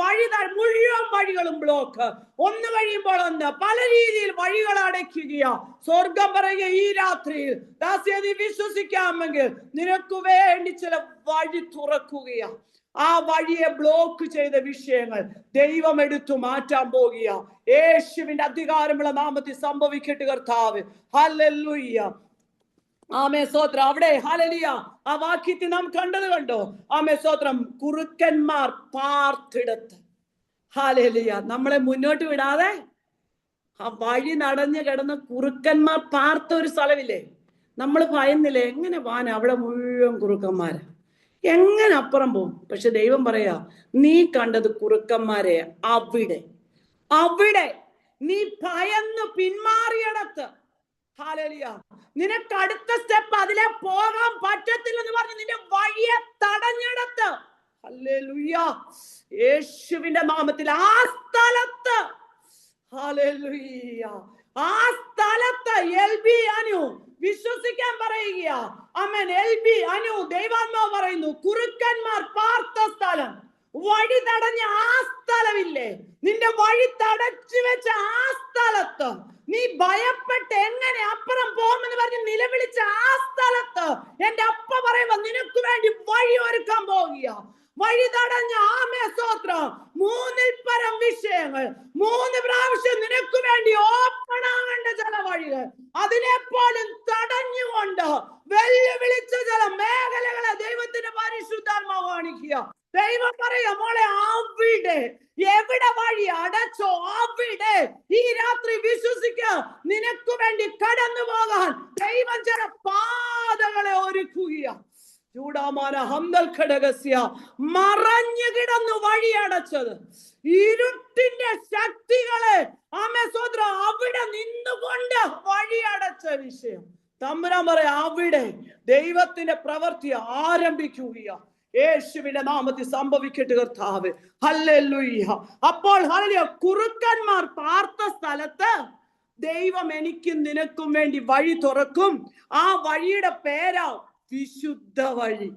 മുഴുവൻ വഴികളും ബ്ലോക്ക്, ഒന്ന് കഴിയുമ്പോൾ ഒന്ന്, പല രീതിയിൽ വഴികൾ അടയ്ക്കുക. സ്വർഗം പറയുക, ഈ രാത്രിയിൽ ദാസിയെ നീ വിശ്വസിക്കാമെങ്കിൽ നിനക്ക് വേണ്ടി ചില വഴി തുറക്കുകയാ. ആ വഴിയെ ബ്ലോക്ക് ചെയ്ത വിഷയങ്ങൾ ദൈവം എടുത്തു മാറ്റാൻ പോകുക. യേശുവിന്റെ അധികാരമുള്ള നാമത്തിൽ സംഭവിക്കട്ടെ കർത്താവ്. ഹല്ലേലൂയ. ആമേ സ്തോത്രം. അവിടെ ഹല്ലേലൂയ ആ വാക്യത്തിൽ നാം കണ്ടോ? ആമേ സ്തോത്രം. കുറുക്കന്മാർ പാർത്തിടത്ത്. ഹല്ലേലൂയ. നമ്മളെ മുന്നോട്ട് വിടാതെ ആ വഴി നടഞ്ഞു കിടന്ന് കുറുക്കന്മാർ പാർത്ത ഒരു സ്ഥലമില്ലേ? നമ്മൾ ഭയന്നില്ലേ? എങ്ങനെ പോവാൻ? അവിടെ മുഴുവൻ കുറുക്കന്മാര്, എങ്ങനെ അപ്പുറം പോകും? പക്ഷെ ദൈവം പറയാ, നീ കണ്ടത് കുറുക്കന്മാരെ. അവിടെ നീ ഭയന്ന് പിന്മാറിയിടത്ത്, ഹല്ലേലൂയ, നിനക്ക് അടുത്ത സ്റ്റെപ്പ് അതിലെ പോകാൻ പറ്റത്തില്ലെന്ന് പറഞ്ഞ് നിന്റെ വഴിയെ തടഞ്ഞിടത്ത്, ഹല്ലേലൂയ, യേശുവിന്റെ നാമത്തിൽ ആ സ്ഥലത്ത്, ഹല്ലേലൂയ, ആ സ്ഥലത്ത് എൽബി അനു വിശ്വസിക്കാൻ പറയുക. ആമേൻ. എൽബി അനു ദൈവാത്മാവ് പറയുന്നു, കുറുക്കന്മാർ പാർത്ത സ്ഥലം, വഴി തടഞ്ഞ ആ സ്ഥലമില്ലേ, നിന്റെ വഴി തടച്ചു വെച്ച ആ സ്ഥലത്ത്, നീ ഭയപ്പെട്ട് എങ്ങനെ അപ്പുറം പോകുമെന്ന് പറഞ്ഞ് നിലവിളിച്ച ആ സ്ഥലത്ത് എന്റെ അപ്പ പറയുമ്പോ നിനക്ക് വേണ്ടി വഴി ഒരുക്കാൻ പോകുക. വഴി തടഞ്ഞ ആമേ സ്തോത്രം. 3 പരം വിഷയങ്ങൾ 3 പ്രാവശ്യം നിനക്ക് വേണ്ടി ഓപ്പൺ ആകേണ്ട ചില വഴികൾ അതിനെ പോലും തടഞ്ഞുകൊണ്ട് വെല്ലുവിളിച്ച ചില മേഖലകളെ ദൈവത്തിന്റെ പരിശുദ്ധാത്മാവ് കാണിക്കുക. ദൈവം പറയാ, മോളെ, അവിടെ എവിടെ വഴി അടച്ചോ അവിടെ ഈ രാത്രി വിശ്വസിക്ക, നിനക്ക് വേണ്ടി കടന്നു പോകാൻ ദൈവം ചില പാതകളെ ഒരുക്കുക. ചൂടാമാന ഹംദൽ ഘടകസ്യ, മറഞ്ഞു കിടന്നു വഴി അടച്ചത് ഇരുട്ടിന്റെ ശക്തികളെ ആമേ സ്തോത്രം അവിടെ നിന്നുകൊണ്ട് വഴി അടച്ച വിഷയം തമ്പുരാൻ പറയാ, അവിടെ ദൈവത്തിന്റെ പ്രവൃത്തി ആരംഭിക്കുക. യേശുവിന്റെ നാമത്തിൽ സംഭവിക്കട്ടെ കർത്താവ്. ഹല്ലേലൂയ. അപ്പോൾ ഹല്ലേലൂയ, കുറുക്കന്മാർ പാർത്ത സ്ഥലത്ത് ദൈവം എനിക്കും നിനക്കും വേണ്ടി വഴി തുറക്കും. ആ വഴിയുടെ പേരാ വിശുദ്ധ വഴി.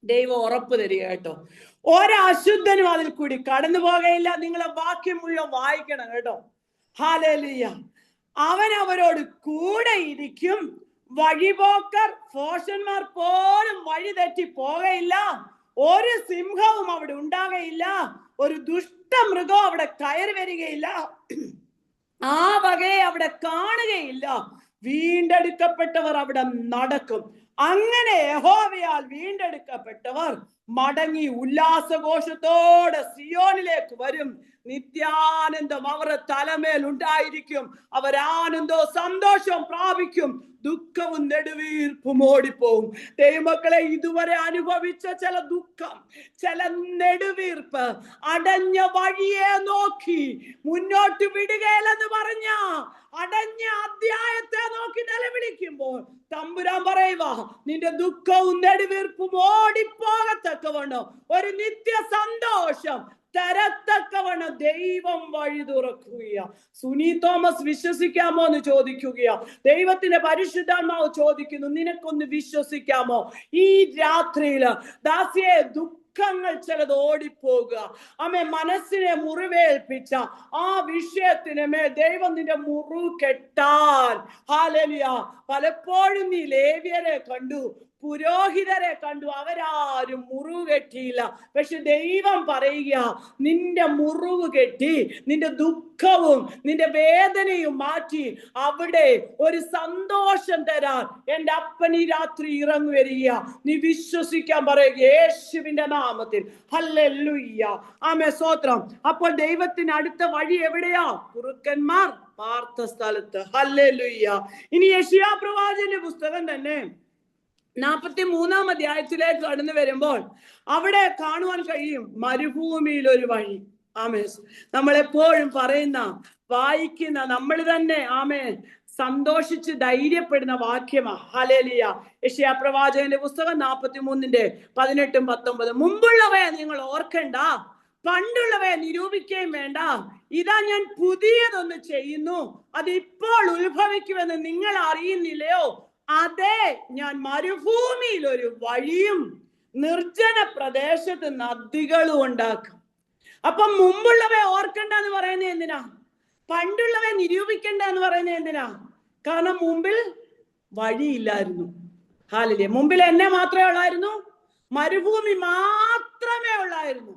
ദൈവം ഉറപ്പ് തരിക കേട്ടോ. ഒരശുദ്ധനും അതിൽ കൂടി കടന്നു പോകയില്ല. നിങ്ങളെ വാക്യം മുഴുവൻ വായിക്കണം കേട്ടോ. ഹല്ലേലൂയ. അവൻ അവരോട് കൂടെ ഇരിക്കും. വഴിപോക്കർ ഫോഷന്മാർ പോലും വഴി തെറ്റി പോകയില്ല. ഒരു സിംഹവും അവിടെ ഉണ്ടാകയില്ല. ഒരു ദുഷ്ടമൃഗവും അവിടെ കയറി വരികയില്ല. ആ വകയെ അവിടെ കാണുകയില്ല. വീണ്ടെടുക്കപ്പെട്ടവർ അവിടെ നടക്കും. അങ്ങനെ യഹോവയാൽ വീണ്ടെടുക്കപ്പെട്ടവർ മടങ്ങി ഉല്ലാസഘോഷത്തോടെ സിയോനിലേക്ക് വരും. നിത്യാനന്ദം അവരുടെ തലമേൽ ഉണ്ടായിരിക്കും. അവരാനന്ദവും സന്തോഷവും പ്രാപിക്കും. ദുഃഖവും നെടുവീർപ്പും ഓടിപ്പോവും. ദൈവമക്കളെ, ഇതുവരെ അനുഭവിച്ച ചില ദുഃഖം, ചില നെടുവീർപ്പ്, അടഞ്ഞ വഴിയെ നോക്കി മുന്നോട്ട് വിടുകയില്ലെന്ന് പറഞ്ഞ അടഞ്ഞ അധ്യായത്തെ നോക്കി നിലവിളിക്കുമ്പോൾ തമ്പുരാൻ പറയുക, നിന്റെ ദുഃഖവും നെടുവീർപ്പും ഓടിപ്പോകത്തക്കവണ്ണം ഒരു നിത്യ സന്തോഷം തരത്തക്കവണ്ണം ദൈവം വഴി തുറക്കുകയാ. സുനി തോമസ് വിശ്വസിക്കാമോ എന്ന് ചോദിക്കുകയാ. ദൈവത്തിന്റെ പരിശുദ്ധാത്മാവ് ചോദിക്കുന്നു, നിനക്കൊന്ന് വിശ്വസിക്കാമോ? ഈ രാത്രിയില് ദാസിയെ ദുഃഖങ്ങൾ ചിലത് ഓടിപ്പോകുക, ആമേ, മനസ്സിനെ മുറിവേൽപ്പിച്ച ആ വിഷയത്തിന് മേൽ ദൈവം നിന്റെ മുറിവ് കെട്ടാൻ. ഹല്ലേലൂയ. പലപ്പോഴും നീ ലേവ്യരെ കണ്ടു, പുരോഹിതരെ കണ്ടു, അവരാരും മുറിവ് കെട്ടിയില്ല. പക്ഷെ ദൈവം പറയുക, നിന്റെ മുറിവ് കെട്ടി, നിന്റെ ദുഃഖവും നിന്റെ വേദനയും മാറ്റി അവിടെ ഒരു സന്തോഷം തരാൻ എന്റെ അപ്പൻ ഈ രാത്രി ഇറങ്ങി വരിക. നീ വിശ്വസിക്കാൻ പറയുക യേശുവിന്റെ നാമത്തിൽ. ഹല്ലേലൂയ. ആമേൻ, സ്തോത്രം. അപ്പോൾ ദൈവത്തിന് അടുത്ത വഴി എവിടെയാ? കുറുക്കന്മാർ പാർത്ത സ്ഥലത്ത്. ഹല്ലേലൂയ. ഇനി യെശയ്യാ പ്രവാചകന്റെ പുസ്തകം തന്നെ 43-ാം അധ്യായത്തിലേക്ക് കടന്നു വരുമ്പോൾ അവിടെ കാണുവാൻ കഴിയും മരുഭൂമിയിൽ ഒരു വഴി. ആമേൻ. നമ്മളെപ്പോഴും പറയുന്ന, വായിക്കുന്ന, നമ്മൾ തന്നെ ആമേൻ സന്തോഷിച്ച് ധൈര്യപ്പെടുന്ന വാക്യമാ. ഹല്ലേലൂയ. യെശയ്യാ പ്രവാചകന്റെ പുസ്തകം 43-ന്റെ 18-19. മുമ്പുള്ളവയെ നിങ്ങൾ ഓർക്കണ്ട, പണ്ടുള്ളവയെ നിരൂപിക്കുകയും വേണ്ട. ഇതാ ഞാൻ പുതിയതൊന്ന് ചെയ്യുന്നു, അത് ഇപ്പോൾ ഉത്ഭവിക്കുമെന്ന് നിങ്ങൾ അറിയുന്നില്ലയോ? അതെ, ഞാൻ മരുഭൂമിയിൽ ഒരു വഴിയും നിർജ്ജന പ്രദേശത്ത് നദികളും ഉണ്ടാക്കും. അപ്പൊ മുമ്പുള്ളവയെ ഓർക്കണ്ട എന്ന് പറയുന്നത് എന്തിനാ? പണ്ടുള്ളവയെ നിരൂപിക്കണ്ട എന്ന് പറയുന്നത് എന്തിനാ? കാരണം മുമ്പിൽ വഴിയില്ലായിരുന്നു. ഹല്ലേലൂയ. മുമ്പിൽ എന്നെ മാത്രമേ ഉള്ളായിരുന്നു, മരുഭൂമി മാത്രമേ ഉള്ളായിരുന്നു,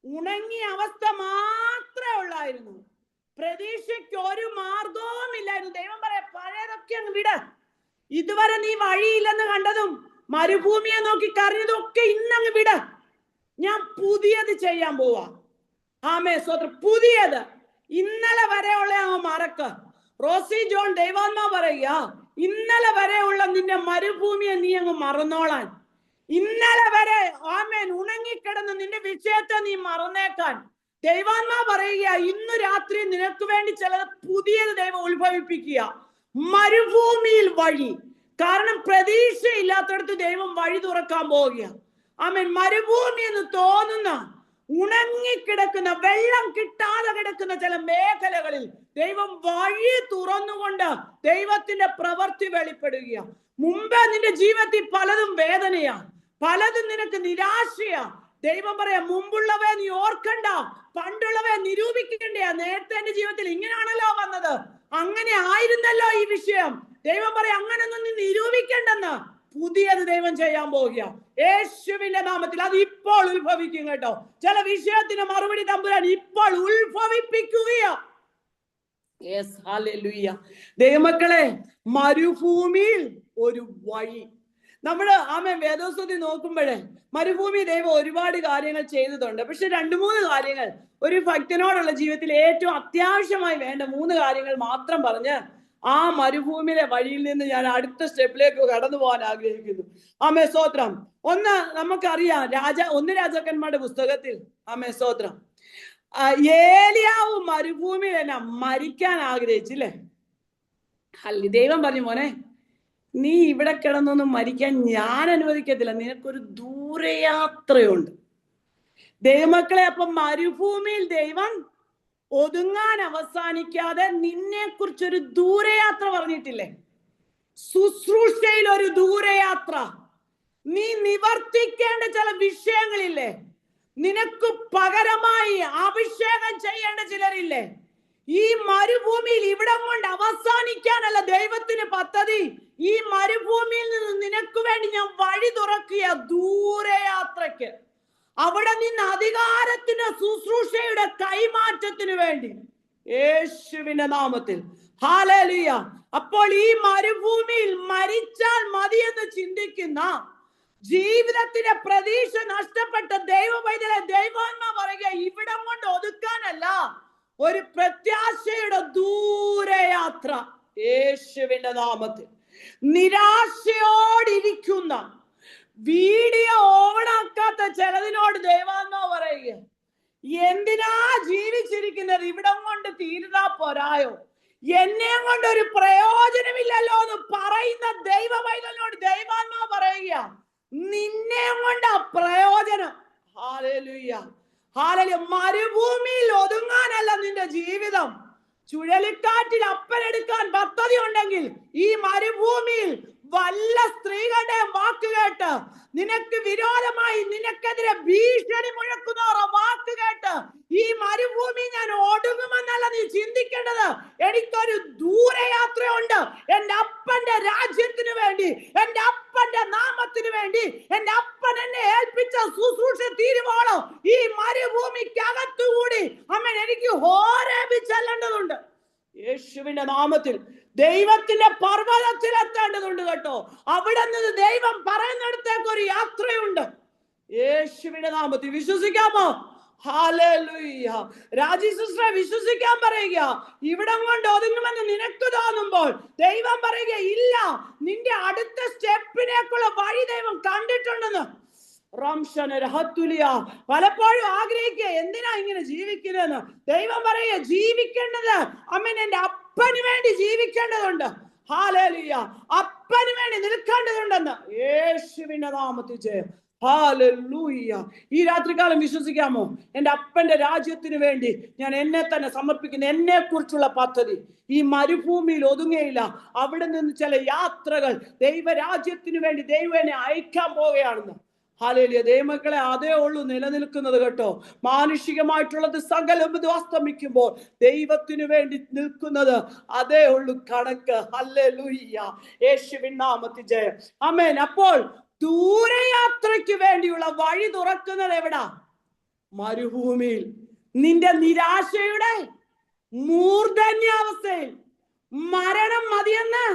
ഉണങ്ങിയ അവസ്ഥ മാത്രമേ ഉള്ളായിരുന്നു, പ്രതീക്ഷയ്ക്ക് ഒരു മാർഗവും ഇല്ലായിരുന്നു. ദൈവം പറയാ, പഴയതൊക്കെ അങ്ങ് വിട. ഇതുവരെ നീ വഴിയില്ലെന്ന് കണ്ടതും മരുഭൂമിയെ നോക്കി കരഞ്ഞതും ഒക്കെ ഇന്നങ്ങ് വിട. ഞാൻ പുതിയത് ചെയ്യാൻ പോവാ. ആമേൻ, സ്തോത്രം. പുതിയത്. ഇന്നലെ വരെയുള്ള അങ്ങ് മറക്ക. റോസി ജോൺ ദൈവാത്മാ പറയുക, ഇന്നലെ വരെയുള്ള നിന്റെ മരുഭൂമിയെ നീ അങ്ങ് മറന്നോളാൻ. ഇന്നലെ വരെ ആമേൻ ഉണങ്ങിക്കിടന്ന് നിന്റെ വിഷയത്തെ നീ മറന്നേക്കാൻ ദൈവാത്മാ പറയുക, ഇന്നു രാത്രി നിനക്ക് വേണ്ടി ചിലത് പുതിയത് ദൈവം ഉത്ഭവിപ്പിക്കുക. മരുഭൂമിയിൽ വഴി. കാരണം പ്രതീക്ഷയില്ലാത്തടത്ത് ദൈവം വഴി തുറക്കാൻ പോവുക. ആമേൻ. മരുഭൂമി എന്ന് തോന്നുന്ന, ഉണങ്ങിക്കിടക്കുന്ന, വെള്ളം കിട്ടാതെ കിടക്കുന്ന ചില മേഖലകളിൽ ദൈവം വഴി തുറന്നുകൊണ്ട് ദൈവത്തിന്റെ പ്രവൃത്തി വെളിപ്പെടുക. മുമ്പേ നിന്റെ ജീവിതത്തിൽ പലതും വേദനയാ, പലതും നിനക്ക് നിരാശയാ. ദൈവം പറയാ, മുമ്പുള്ളവയെ നീ ഓർക്കണ്ട, പണ്ടുള്ളവയെ നിരൂപിക്കണ്ട. നേരത്തെ എന്റെ ജീവിതത്തിൽ ഇങ്ങനെയാണല്ലോ വന്നത്, അങ്ങനെ ആയിരുന്നല്ലോ ഈ വിഷയം. ദൈവം പറയാ, അങ്ങനൊന്നും നീ നിരൂപിക്കണ്ടെന്ന്. പുതിയത് ദൈവം ചെയ്യാൻ പോവുക യേശുവിന്റെ നാമത്തിൽ. അത് ഇപ്പോൾ ഉത്ഭവിക്കും കേട്ടോ. ചില വിഷയത്തിന് മറുപടി തമ്പുരാൻ ഇപ്പോൾ ഉത്ഭവിപ്പിക്കുകയാ. Yes, hallelujah. ദൈവമക്കളെ, മരുഭൂമിയിൽ ഒരു വഴി. നമ്മള് ആമേൻ വേദോസ്തത്തിൽ നോക്കുമ്പോഴേ മരുഭൂമി ദൈവം ഒരുപാട് കാര്യങ്ങൾ ചെയ്തിട്ടുണ്ട്. പക്ഷെ 2-3 കാര്യങ്ങൾ ഒരു ഭക്തനോടുള്ള ജീവിതത്തിൽ ഏറ്റവും അത്യാവശ്യമായി വേണ്ട 3 കാര്യങ്ങൾ മാത്രം പറഞ്ഞ് ആ മരുഭൂമിയിലെ വഴിയിൽ നിന്ന് ഞാൻ അടുത്ത സ്റ്റെപ്പിലേക്ക് കടന്നു പോകാൻ ആഗ്രഹിക്കുന്നു. ആമേൻ, സ്തോത്രം. ഒന്ന് നമുക്കറിയാം, 1 രാജാക്കന്മാരുടെ പുസ്തകത്തിൽ ആമേൻ, സ്തോത്രം, ഏലിയാവ് മരുഭൂമിയിൽ തന്നെ മരിക്കാൻ ആഗ്രഹിച്ചില്ലേ? ദൈവം പറഞ്ഞു, മോനെ, നീ ഇവിടെ കിടന്നൊന്നും മരിക്കാൻ ഞാൻ അനുവദിക്കത്തില്ല, നിനക്കൊരു ദൂരയാത്രയുണ്ട്. ദൈവമക്കളെ, അപ്പം മരുഭൂമിയിൽ ദൈവം ഒതുങ്ങാൻ അവസാനിക്കാതെ നിന്നെ കുറിച്ചൊരു ദൂരയാത്ര പറഞ്ഞിട്ടില്ലേ? ശുശ്രൂഷയിൽ ഒരു ദൂരയാത്ര. നീ നിവർത്തിക്കേണ്ട ചില വിഷയങ്ങളില്ലേ? നിനക്ക് പകരമായി അഭിഷേകം ചെയ്യേണ്ട ചിലരില്ലേ? ഈ മരുഭൂമിയിൽ ഇവിടം കൊണ്ട് അവസാനിക്കാനല്ല ദൈവത്തിന് പദ്ധതി. ഈ മരുഭൂമിയിൽ നിന്ന് നിനക്ക് വേണ്ടി ഞാൻ വഴി തുറക്കുക ദൂരയാത്രയ്ക്ക്. അവിടെ നിന്ന് അധികാരത്തിന്റെ ശുശ്രൂഷയുടെ കൈമാറ്റത്തിന് വേണ്ടി യേശുവിന്റെ നാമത്തിൽ. ഹല്ലേലൂയ. അപ്പോൾ ഈ മരുഭൂമിയിൽ മരിച്ചാൽ മതിയെന്ന് ചിന്തിക്കുന്ന, ജീവിതത്തിന്റെ പ്രതീക്ഷ നഷ്ടപ്പെട്ട ദൈവവൈദ്യരെ ദൈവാത്മാ പറയുക, ഇവിടം കൊണ്ട് ഒതുക്കാനല്ല, ഒരു പ്രത്യാശയുടെ ദൂരയാത്ര യേശുവിന്റെ നാമത്തിൽ. നിരാശയോടിരിക്കുന്ന, വീഡിയോ ഓണാക്കാത്ത ചിലതിനോട് ദൈവാത്മാ പറയുക, എന്തിനാ ജീവിച്ചിരിക്കുന്നത്? ഇവിടം കൊണ്ട് തീരുതാ പോരായോ? എന്നെ കൊണ്ട് ഒരു പ്രയോജനമില്ലല്ലോ എന്ന് പറയുന്ന ദൈവവൈദ്യനോട് ദൈവാത്മാ പറയുക, നിന്നെ കൊണ്ട് പ്രയോജനം. ഹല്ലേലൂയ. ഹാലലൂയ. മരുഭൂമിയിൽ ഒതുങ്ങാനല്ല നിന്റെ ജീവിതം. ചുഴലിക്കാറ്റിൽ അപ്പനെടുക്കാൻ പദ്ധതി ഉണ്ടെങ്കിൽ ഈ മരുഭൂമിയിൽ വല്ല സ്ത്രീകളുടെ വാക്ക് കേട്ട് നിനക്ക് വിരോധമായി നിനക്കെതിരെ ഭീഷണി മുഴക്കുന്നവർ വാക്ക് കേട്ട് ഈ മരുഭൂമി ഞാൻ ഒടുങ്ങുമെന്നല്ല നീ ചിന്തിക്കേണ്ടത്. എനിക്കൊരു ദൂരയാത്രയുണ്ട്. എന്റെ അപ്പന്റെ രാജ്യത്തിന് വേണ്ടി, എന്റെ അപ്പന്റെ നാമത്തിന് വേണ്ടി, എന്റെ അപ്പൻ എന്നെ ഏൽപ്പിച്ച ശുശ്രൂഷ തീരുവോളം ഈ മരുഭൂമിക്കകത്തുകൂടി അമ്മൻ എനിക്ക് ഹോരേബിൽ ചെല്ലേണ്ടതുണ്ട്. യേശുവിന്റെ നാമത്തിൽ ദൈവത്തിന്റെ പർവ്വതത്തിൽ എത്തേണ്ടതുണ്ട് കേട്ടോ. അവിടെ നിന്ന് ദൈവം പറയുന്നിടത്തേക്ക് ഒരു യാത്രയുണ്ട്. യേശുവിന്റെ നാമത്തിൽ വിശ്വസിക്കാമോ? ഹല്ലേലൂയ. രാജി സിസ്റ്ററെ വിശ്വസിക്കാൻ പറയുക. ഇവിടം കൊണ്ട് ഒതുങ്ങുമെന്ന് നിനക്ക് തോന്നുമ്പോൾ ദൈവം പറയുക ഇല്ല, നിന്റെ അടുത്ത സ്റ്റെപ്പിനേക്കുള്ള വഴി ദൈവം കണ്ടിട്ടുണ്ടെന്ന്. പലപ്പോഴും ആഗ്രഹിക്കുക എന്തിനാ ഇങ്ങനെ ജീവിക്കുന്നതെന്ന്. ദൈവം പറയുക ജീവിക്കേണ്ടത് അമ്മൻ എന്റെ അപ്പന് വേണ്ടി ജീവിക്കേണ്ടതുണ്ട്. ഹല്ലേലൂയ. അപ്പന് വേണ്ടി നിൽക്കേണ്ടതുണ്ടെന്ന്. യേശുവിന്റെ നാമത്തിൽ ജയം. ഹല്ലേലൂയ. ഈ രാത്രികാലം വിശ്വസിക്കാമോ? എന്റെ അപ്പന്റെ രാജ്യത്തിന് വേണ്ടി ഞാൻ എന്നെ തന്നെ സമർപ്പിക്കുന്നു. എന്നെ കുറിച്ചുള്ള പദ്ധതി ഈ മരുഭൂമിയിൽ ഒതുങ്ങയില്ല. അവിടെ നിന്ന് ചില യാത്രകൾ ദൈവരാജ്യത്തിന് വേണ്ടി ദൈവം എന്നെ അയക്കാൻ പോവുകയാണെന്ന്. ഹല്ലേലൂയ. ദൈവമക്കളെ, അതേ ഉള്ളൂ നിലനിൽക്കുന്നത് കേട്ടോ. മാനുഷികമായിട്ടുള്ളത് സകലം അസ്തമിക്കുമ്പോൾ ദൈവത്തിനു വേണ്ടി നിൽക്കുന്നത് അതേ ഉള്ളൂ കണക്ക്. ഹല്ലേലൂയ. യേശുവിൻ നാമത്തിൽ ജയം. ആമേൻ. അപ്പോൾ ദൂരയാത്രയ്ക്ക് വേണ്ടിയുള്ള വഴി തുറക്കുന്നത് എവിടാ? മരുഭൂമിയിൽ. നിന്റെ നിരാശയുടെ മൂർധന്യാവസ്ഥയിൽ മരണം മതിയെന്ന്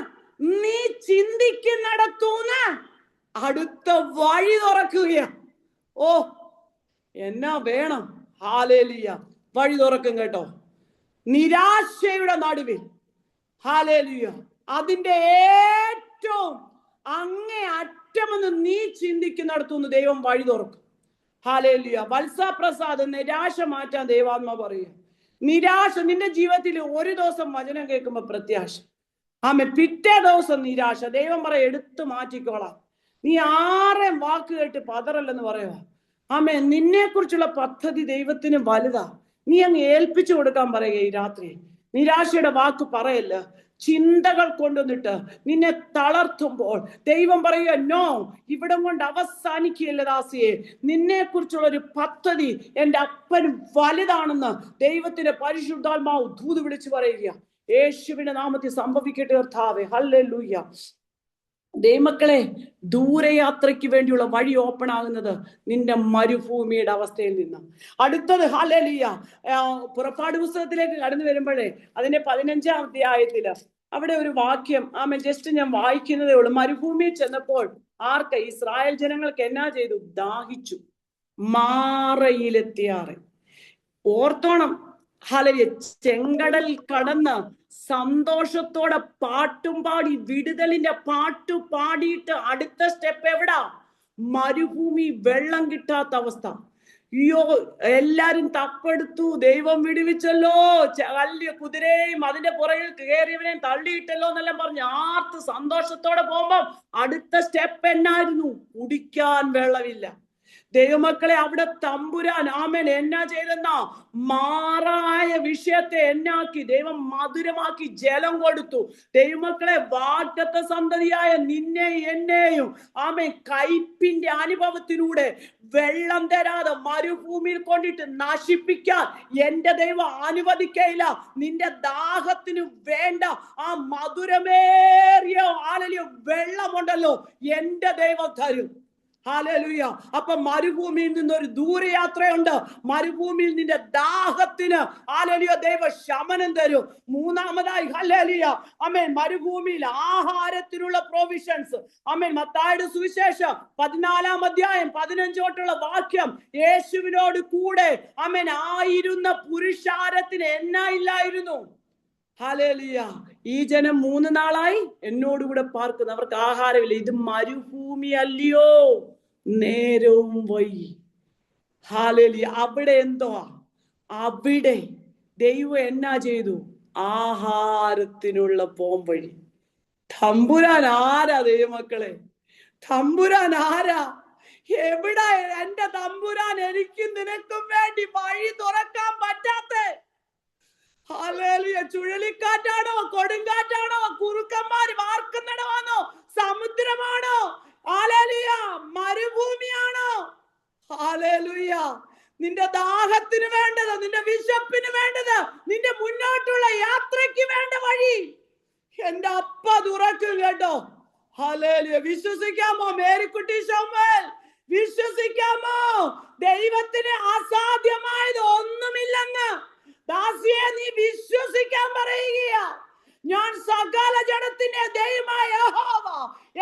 നീ ചിന്തിക്കുന്നിടത്തൂന്ന് അടുത്ത വഴി തുറക്കുകയാണ്. ഓ, എന്നാ വേണം? ഹല്ലേലൂയ. വഴി തുറക്കും കേട്ടോ. നിരാശയുടെ നടുവിൽ ഹല്ലേലൂയ അതിന്റെ ഏറ്റവും അങ്ങേ അറ്റമെന്ന് നീ ചിന്തിക്കുന്നിടത്തുനിന്ന് ദൈവം വഴി തുറക്കും. ഹല്ലേലൂയ. വത്സപ്രസാദ്, നിരാശ മാറ്റാൻ ദൈവാത്മാ പറയുക. നിരാശ നിന്റെ ജീവിതത്തിൽ ഒരു ദിവസം വചനം കേൾക്കുമ്പോ പ്രത്യാശ, പിറ്റേ ദിവസം നിരാശ. ദൈവം പറയും എടുത്തു മാറ്റിക്കോളാം. നീ ആരെയും വാക്ക് കേട്ട് പതറല്ലെന്ന് പറയുക. നിന്നെ കുറിച്ചുള്ള പദ്ധതി ദൈവത്തിന് വലുതാ. നീ അങ്ങ് ഏൽപ്പിച്ചു കൊടുക്കാൻ പറയുക. ഈ രാത്രി നിരാശയുടെ വാക്ക് പറയല്ല. ചിന്തകൾ കൊണ്ടുവന്നിട്ട് നിന്നെ തളർത്തുമ്പോൾ ദൈവം പറയുക, നോ, ഇവിടം കൊണ്ട് അവസാനിക്കുകയല്ല ദാസിയെ. നിന്നെ കുറിച്ചുള്ള ഒരു പദ്ധതി എന്റെ അപ്പന് വലുതാണെന്ന് ദൈവത്തിന്റെ പരിശുദ്ധാത്മാവ് ദൂത് വിളിച്ചു പറയുക. യേശുവിന്റെ നാമത്തിൽ സംഭവിക്കട്ടെ കർത്താവേ. ഹല്ലേലൂയ. ദൈവമക്കളെ, ദൂരയാത്രയ്ക്ക് വേണ്ടിയുള്ള വഴി ഓപ്പൺ ആകുന്നത് നിന്റെ മരുഭൂമിയുടെ അവസ്ഥയിൽ നിന്ന്. അടുത്തത് ഹല്ലേലൂയ. പുറപ്പാട് പുസ്തകത്തിലേക്ക് കടന്നു വരുമ്പോഴേ അതിന്റെ 15-ാം അധ്യായത്തില് അവിടെ ഒരു വാക്യം ജസ്റ്റ് ഞാൻ വായിക്കുന്നതേ ഉള്ളൂ. മരുഭൂമിയിൽ ചെന്നപ്പോൾ ആർക്ക്? ഇസ്രായേൽ ജനങ്ങൾക്ക് എന്നാ ചെയ്തു? ദാഹിച്ചു. മാറയിലെത്തിയാറ്. ഓർത്തോണം. ഹല്ലേലൂയ. ചെങ്കടൽ കടന്ന് സന്തോഷത്തോടെ പാട്ടും പാടി വിടുതലിന്റെ പാട്ടു പാടിയിട്ട് അടുത്ത സ്റ്റെപ്പ് എവിടാ? മരുഭൂമി, വെള്ളം കിട്ടാത്ത അവസ്ഥ. അയ്യോ, എല്ലാരും തപ്പെടുത്തു. ദൈവം വിടുവിച്ചല്ലോ, വലിയ കുതിരയും അതിന്റെ പുറകിൽ കയറിയവനെയും തള്ളിയിട്ടല്ലോ എന്നെല്ലാം പറഞ്ഞ് ആർത്ത് സന്തോഷത്തോടെ പോകുമ്പോ അടുത്ത സ്റ്റെപ്പ് എന്നായിരുന്നു? കുടിക്കാൻ വെള്ളമില്ല. ദൈവമക്കളെ, അവിടെ തമ്പുരാൻ എന്നാ ചെയ്തെന്നാ? മാറായ വിഷയത്തെ എന്നാക്കി? ദൈവം മധുരമാക്കി ജലം കൊടുത്തു. ദൈവമക്കളെ, വാഗ്ദത്ത സന്തതിയായ നിന്നെ എന്നെയും കയ്പിന്റെ അനുഭവത്തിലൂടെ വെള്ളം തരാതെ മരുഭൂമിയിൽ കൊണ്ടിട്ട് നശിപ്പിക്കാൻ എന്റെ ദൈവം അനുവദിക്കയില്ല. നിന്റെ ദാഹത്തിന് വേണ്ട ആ മധുരമേറിയ വെള്ളമുണ്ടല്ലോ എന്റെ ദൈവം തരും. ഹല്ലേലൂയ. അപ്പൊ മരുഭൂമിയിൽ നിന്നൊരു ദൂരയാത്രയുണ്ട്. മരുഭൂമിയിൽ നിന്റെ ദാഹത്തിന് ഹല്ലേലൂയ ദൈവ ശമനം തരും. മൂന്നാമതായി ഹല്ലേലൂയ മരുഭൂമിയിൽ ആഹാരത്തിനുള്ള പ്രൊവിഷൻസ്. മത്തായിയുടെ സുവിശേഷം 14-ാം അധ്യായം 15 തൊട്ടുള്ള വാക്യം, യേശുവിനോട് കൂടെ ആയിരുന്ന പുരുഷാരത്തിന് എന്നാ ഇല്ലായിരുന്നു? ഹല്ലേലൂയ. ഈ ജനം 3 നാളായി എന്നോടുകൂടെ പാർക്കുന്നു, അവർക്ക് ആഹാരമില്ല. ഇത് മരുഭൂമി അല്ലയോ? നേരവും വൈകി. ഹല്ലേലൂയ. അവിടെ എന്തോ? അവിടെ ദൈവം എന്നാ ചെയ്തു? ആഹാരത്തിനുള്ള പോംവഴി. തമ്പുരാൻ ആരാ ദൈവമക്കളെ? തമ്പുരാൻ ആരാ? എവിടെ എന്റെ തമ്പുരാൻ എനിക്കും നിനക്കും വേണ്ടി വഴി തുറക്കാൻ പറ്റാത്ത? ഹല്ലേലൂയ. ചുഴലിക്കാറ്റാണോ, കൊടുങ്കാറ്റാണോ, കുറുക്കന്മാർ വാർക്കുന്നിടമാണോ, സമുദ്രമാണോ, ഹല്ലേലൂയ, മരുഭൂമിയാണോ? ഹല്ലേലൂയ. നിന്റെ ദാഹത്തിന് വേണ്ടത്, നിന്റെ വിശപ്പിന് വേണ്ടത്, നിന്റെ മുന്നോട്ടുള്ള യാത്രയ്ക്ക് വേണ്ട വഴി എന്റെ അപ്പ തുറക്കും കേട്ടോ. ഹല്ലേലൂയ. വിശ്വസിക്കാമോ മേരിക്കുട്ടി ശൗമേൽ? വിശ്വസിക്കാമോ? ദൈവത്തിന് അസാധ്യമായത് ഒന്നുമില്ലെന്ന്. ദാസിയെ, നീ വിശ്വസിക്കാൻ പറയുകയാ. ഞാൻ സകല ജഡത്തിന്റെ ദൈവമായ യഹോവ,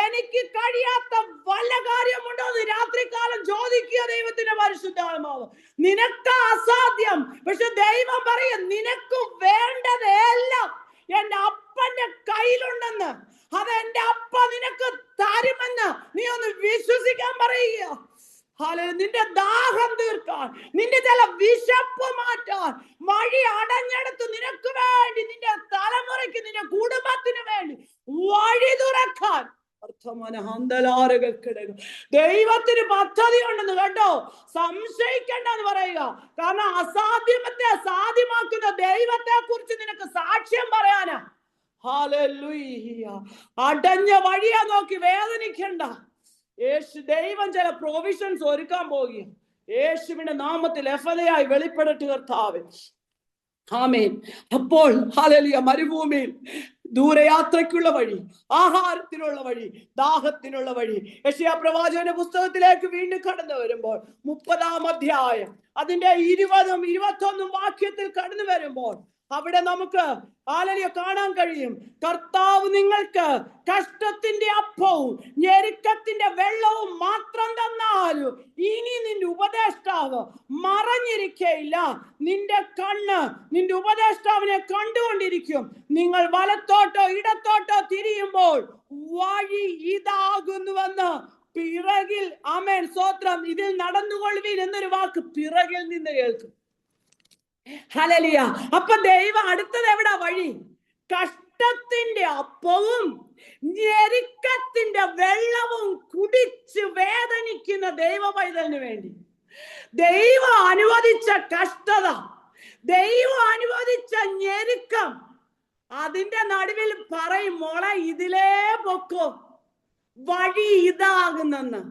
എനിക്ക് കഴിയാത്ത വല്ല കാര്യമുണ്ടോ എന്ന് രാത്രികാലം ചോദിക്കുക ദൈവത്തിന്റെ പരിശുദ്ധാത്മാവ്. നിനക്ക് അസാധ്യം, പക്ഷെ ദൈവം പറയും നിനക്ക് വേണ്ടതെല്ലാം എന്റെ അപ്പന്റെ കയ്യിലുണ്ടെന്ന്. അത് എന്റെ അപ്പ നിനക്ക് തരുമെന്ന് നീ ഒന്ന് വിശ്വസിക്കാൻ പറയുക. നിന്റെ ദാഹം തീർക്കാൻ, നിന്റെ ചില വിശപ്പ് മാറ്റാൻ, വഴി അടഞ്ഞെടുത്ത് നിനക്ക് വേണ്ടി, നിന്റെ തലമുറയ്ക്ക്, നിന്റെ കുടുംബത്തിന് വേണ്ടി വഴി തുറക്കാൻ ദൈവത്തിന് പദ്ധതി ഉണ്ടെന്ന് കേട്ടോ. സംശയിക്കണ്ടെന്ന് പറയുക. കാരണം അസാധ്യമത്തെ സാധ്യമാക്കുന്ന ദൈവത്തെ കുറിച്ച് നിനക്ക് സാക്ഷ്യം പറയാനാ. ഹല്ലേലൂയ. അടഞ്ഞ വഴിയാ നോക്കി വേദനിക്കണ്ട. ദൈവം ചില പ്രൊവിഷൻസ് ഒരുക്കാൻ പോകുകയും യേശുവിന്റെ നാമത്തിൽ എഫലയായി വെളിപ്പെടട്ടെ കർത്താവേ. ആമേൻ. അപ്പോൾ ഹല്ലേലൂയ, മരുഭൂമിയിൽ ദൂരയാത്രയ്ക്കുള്ള വഴി, ആഹാരത്തിനുള്ള വഴി, ദാഹത്തിനുള്ള വഴി. യെശയ്യാ പ്രവാചകന്റെ പുസ്തകത്തിലേക്ക് വീണ്ടും കടന്നു വരുമ്പോൾ 30-ാം അധ്യായം അതിന്റെ 20-ഉം 21-ഉം വാക്യത്തിൽ കടന്നു വരുമ്പോൾ അവിടെ നമുക്ക് ഹല്ലേലൂയ കാണാൻ കഴിയും. കർത്താവ് നിങ്ങൾക്ക് കഷ്ടത്തിന്റെ അപ്പവും ഞെരുക്കത്തിന്റെ വെള്ളവും മാത്രം തന്നാലും ഇനി നിന്റെ ഉപദേഷ്ടാവ് മറഞ്ഞിരിക്കയില്ല. നിന്റെ കണ്ണ് നിന്റെ ഉപദേഷ്ടാവിനെ കണ്ടുകൊണ്ടിരിക്കും. നിങ്ങൾ വലത്തോട്ടോ ഇടത്തോട്ടോ തിരിയുമ്പോൾ വഴി ഇതാകുന്നുവെന്ന് പിറകിൽ, ആമേൻ, സ്തോത്രം, ഇതിൽ നടന്നുകൊള്ളുവീൻ എന്നൊരു വാക്ക് പിറകിൽ നിന്ന് കേൾക്കും. ഹല്ലേലൂയ. അപ്പൊ ദൈവം അടുത്തത് എവിടാ വഴി? കഷ്ടത്തിന്റെ അപ്പവും ഞെരുക്കത്തിന്റെ വെള്ളവും കുടിച്ച് വേദനിക്കുന്ന ദൈവ പൈതലിന് വേണ്ടി ദൈവം അനുവദിച്ച കഷ്ടത, ദൈവം അനുവദിച്ച ഞെരുക്കം, അതിന്റെ നടുവിൽ പറയും മോളെ ഇതിലേ പൊക്കോ, വഴി ഇതാകുന്നെന്ന്.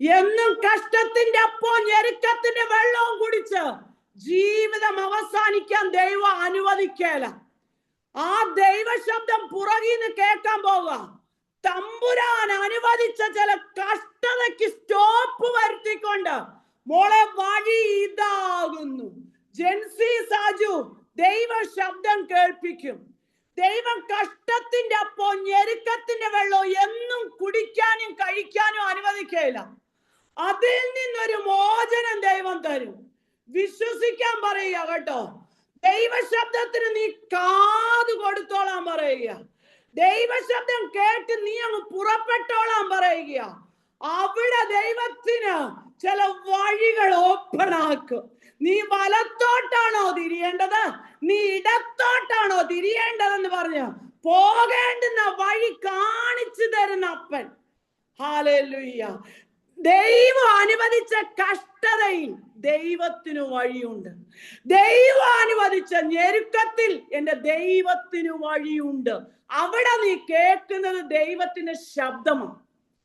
എന്നും കഷ്ടത്തിന്റെ അപ്പവും ഞെരുക്കത്തിന്റെ വെള്ളവും കുടിച്ച് ജീവിതം അവസാനിക്കാൻ ദൈവം അനുവദിക്കല. ആ ദൈവ ശബ്ദം പുറകിൽ നിന്ന് കേൾക്കാൻ പോവുക. തമ്പുരാൻ അനുവദിച്ച ചില കഷ്ടതയ്ക്ക് സ്റ്റോപ്പ് വരുത്തിക്കൊണ്ട് മോളെ വഴി ഇതാകുന്നു. ജെൻസി സാജു, ദൈവ ശബ്ദം കേൾപ്പിക്കും. ദൈവം കഷ്ടത്തിന്റെ അപ്പവും ഞെരുക്കത്തിന്റെ വെള്ളവും എന്നും കുടിക്കാനും കഴിക്കാനും അനുവദിക്കയില്ല. അതിൽ നിന്നൊരു മോചനം ദൈവം തരും. വിശ്വസിക്കാൻ പറയുക കേട്ടോ. ദൈവശബ്ദത്തിന് നീ കാത് കൊടുത്തോളാൻ പറയുക. ദൈവശബ്ദം കേട്ട് നീ അങ്ങ് പുറപ്പെട്ടോളാൻ പറയുക. അവിടെ ദൈവത്തിന് ചില വഴികൾ ഓപ്പൺ ആക്കും. നീ വലത്തോട്ടാണോ തിരിയേണ്ടത്, നീ ഇടത്തോട്ടാണോ തിരിയേണ്ടതെന്ന് പറഞ്ഞു പോകേണ്ടുന്ന വഴി കാണിച്ചു തരുന്ന അപ്പൻ. ഹല്ലേലൂയ. ദൈവം അനുവദിച്ച കഷ്ടതയിൽ ദൈവത്തിന് വഴിയുണ്ട്. ദൈവം അനുവദിച്ച ഞെരുക്കത്തിൽ എന്റെ ദൈവത്തിന് വഴിയുണ്ട്. അവിടെ നീ കേൾക്കുന്നത് ദൈവത്തിന്റെ ശബ്ദമാണ്.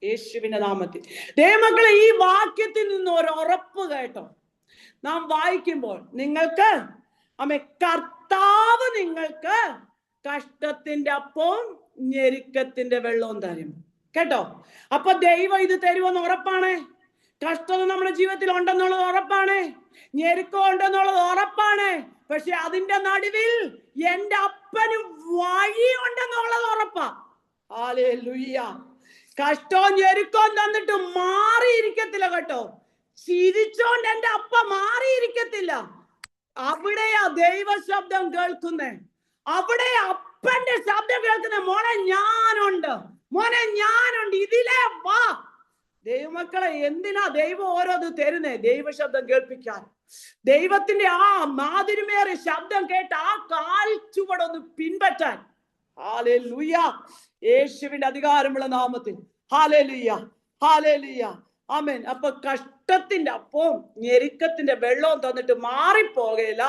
യേശുവിന്റെ നാമത്തിൽ ദൈവമക്കളെ, ഈ വാക്യത്തിൽ നിന്ന് ഒരു ഉറപ്പ് കേട്ടോ. നാം വായിക്കുമ്പോൾ നിങ്ങൾക്ക് കർത്താവ് നിങ്ങൾക്ക് കഷ്ടത്തിന്റെ അപ്പവും ഞെരുക്കത്തിന്റെ വെള്ളവും തരും കേട്ടോ. അപ്പൊ ദൈവം ഇത് തരുമെന്ന് ഉറപ്പാണ്. കഷ്ടത നമ്മുടെ ജീവിതത്തിൽ ഉണ്ടെന്നുള്ളത് ഉറപ്പാണ്. ഞെരുക്കം ഉണ്ടെന്നുള്ളത് ഉറപ്പാണ്. പക്ഷെ അതിന്റെ നടുവിൽ എന്റെ അപ്പന് വഴി ഉണ്ടെന്നുള്ളത് ഉറപ്പാ. ഹല്ലേലൂയ. കഷ്ടവും ഞെരുക്കവും തന്നിട്ട് മാറിയിരിക്കത്തില്ല കേട്ടോ. ചിരിച്ചോണ്ട് എന്റെ അപ്പ മാറിയിരിക്കത്തില്ല. അവിടെയാ ദൈവ ശബ്ദം കേൾക്കുന്നേ. അവിടെ അപ്പന്റെ ശബ്ദം കേൾക്കുന്നേ. മോനെ ഞാനുണ്ട്, മോനെ ഞാനുണ്ട്, ഇതിലേ വാ. ദൈവമക്കളെ, എന്തിനാ ദൈവം ഓരോന്ന് തരുന്നേ? ദൈവശബ്ദം കേൾപ്പിക്കാൻ. ദൈവത്തിന്റെ ആ മാധുര്യമേറിയ ശബ്ദം കേട്ട് ആ കാൽ ചുവടൊന്ന് പിൻപറ്റാൻ. ഹല്ലേലൂയ. യേശുവിന്റെ അധികാരമുള്ള നാമത്തിൽ ഹല്ലേലൂയ, ഹല്ലേലൂയ. ആമേൻ. അപ്പൊ കഷ്ടത്തിന്റെ അപ്പവും ഞെരുക്കത്തിന്റെ വെള്ളവും തന്നിട്ട് മാറിപ്പോകയില്ല.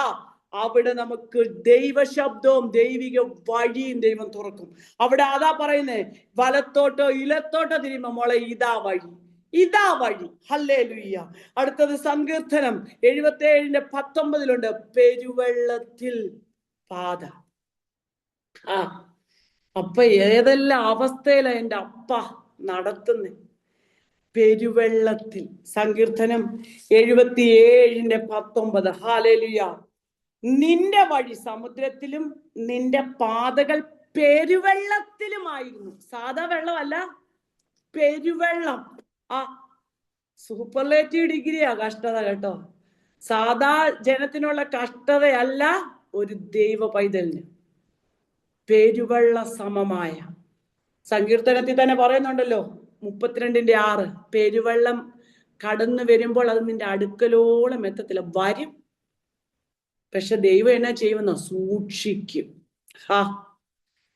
അവിടെ നമുക്ക് ദൈവശബ്ദവും ദൈവിക വഴിയും ദൈവം തുറക്കും. അവിടെ അതാ പറയുന്നേ, വലത്തോട്ടോ ഇലത്തോട്ടോ തിരിയുമ്പോ മോളെ ഇതാ വഴി, ഇതാ വഴി. ഹല്ലേലൂയ. അടുത്തത് സങ്കീർത്തനം 77:19 പെരുവെള്ളത്തിൽ പാത. അപ്പൊ ഏതെല്ലാം അവസ്ഥയില എന്റെ അപ്പ നടത്തുന്നേ? പെരുവെള്ളത്തിൽ. സങ്കീർത്തനം 77:19. ഹല്ലേലൂയ. നിന്റെ വഴി സമുദ്രത്തിലും നിന്റെ പാതകൾ പെരുവെള്ളത്തിലുമായിരുന്നു. സാധാ വെള്ളമല്ല, പെരുവെള്ളം. സൂപ്പർലേറ്റീവ് ഡിഗ്രിയാ കഷ്ടത കേട്ടോ. സാധാ ജനത്തിനുള്ള കഷ്ടതയല്ല ഒരു ദൈവ പൈതലിന്. പെരുവെള്ള സമമായ. സങ്കീർത്തനത്തിൽ തന്നെ പറയുന്നുണ്ടല്ലോ 32:6, പെരുവെള്ളം കടന്നു വരുമ്പോൾ അത് നിന്റെ അടുക്കലോളം എത്തത്തില്ല, വരും. പക്ഷെ ദൈവം എന്നാ ചെയ്യുമെന്നോ? സൂക്ഷിക്കും.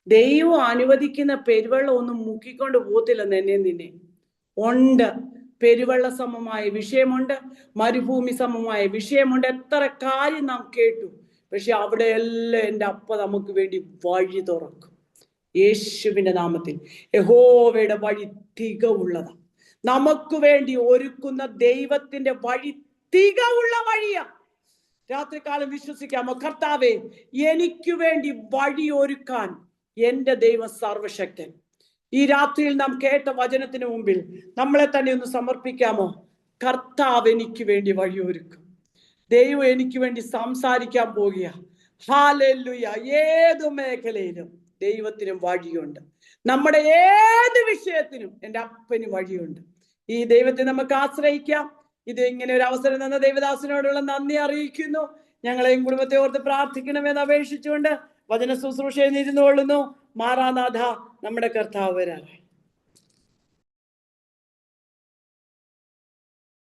ദൈവം അനുവദിക്കുന്ന പെരുവെള്ളം ഒന്നും മുക്കിക്കൊണ്ട് പോകത്തില്ലെന്ന് എന്നെ നിന്നെ. ഉണ്ട്, പെരുവെള്ള സമമായ വിഷയമുണ്ട്, മരുഭൂമി സമമായ വിഷയമുണ്ട്. എത്ര കാര്യം നാം കേട്ടു. പക്ഷെ അവിടെയെല്ലാം എൻ്റെ അപ്പ നമുക്ക് വേണ്ടി വഴി തുറക്കും. യേശുവിന്റെ നാമത്തിൽ. യഹോവയുടെ വഴി തികവുള്ളതാ. നമുക്ക് വേണ്ടി ഒരുക്കുന്ന ദൈവത്തിന്റെ വഴി തികവുള്ള വഴിയാ. രാത്രികാലം വിശ്വസിക്കാമോ? കർത്താവേ, എനിക്ക് വേണ്ടി വഴി ഒരുക്കാൻ എന്റെ ദൈവം സർവശക്തൻ. ഈ രാത്രിയിൽ നാം കേട്ട വചനത്തിന് മുമ്പിൽ നമ്മളെ തന്നെ ഒന്ന് സമർപ്പിക്കാമോ? കർത്താവ് എനിക്ക് വേണ്ടി വഴി ഒരുക്കും. ദൈവം എനിക്ക് വേണ്ടി സംസാരിക്കാൻ പോകുക. ഹല്ലേലൂയ. ഏതു മേഖലയിലും ദൈവത്തിനും വഴിയുണ്ട്. നമ്മുടെ ഏത് വിഷയത്തിനും എൻ്റെ അപ്പന് വഴിയുണ്ട്. ഈ ദൈവത്തെ നമുക്ക് ആശ്രയിക്കാം. ഇത് ഇങ്ങനെ ഒരു അവസരം തന്ന ദൈവദാസനോടുള്ള നന്ദി അറിയിക്കുന്നു. ഞങ്ങളെയും കുടുംബത്തെ ഓർത്ത് പ്രാർത്ഥിക്കണമെന്ന് അപേക്ഷിച്ചുകൊണ്ട് വചന ശുശ്രൂഷയിൽ ഇരുന്നുകൊള്ളുന്നു. മാറാനാഥ, നമ്മുടെ കർത്താവ് വരാറായി.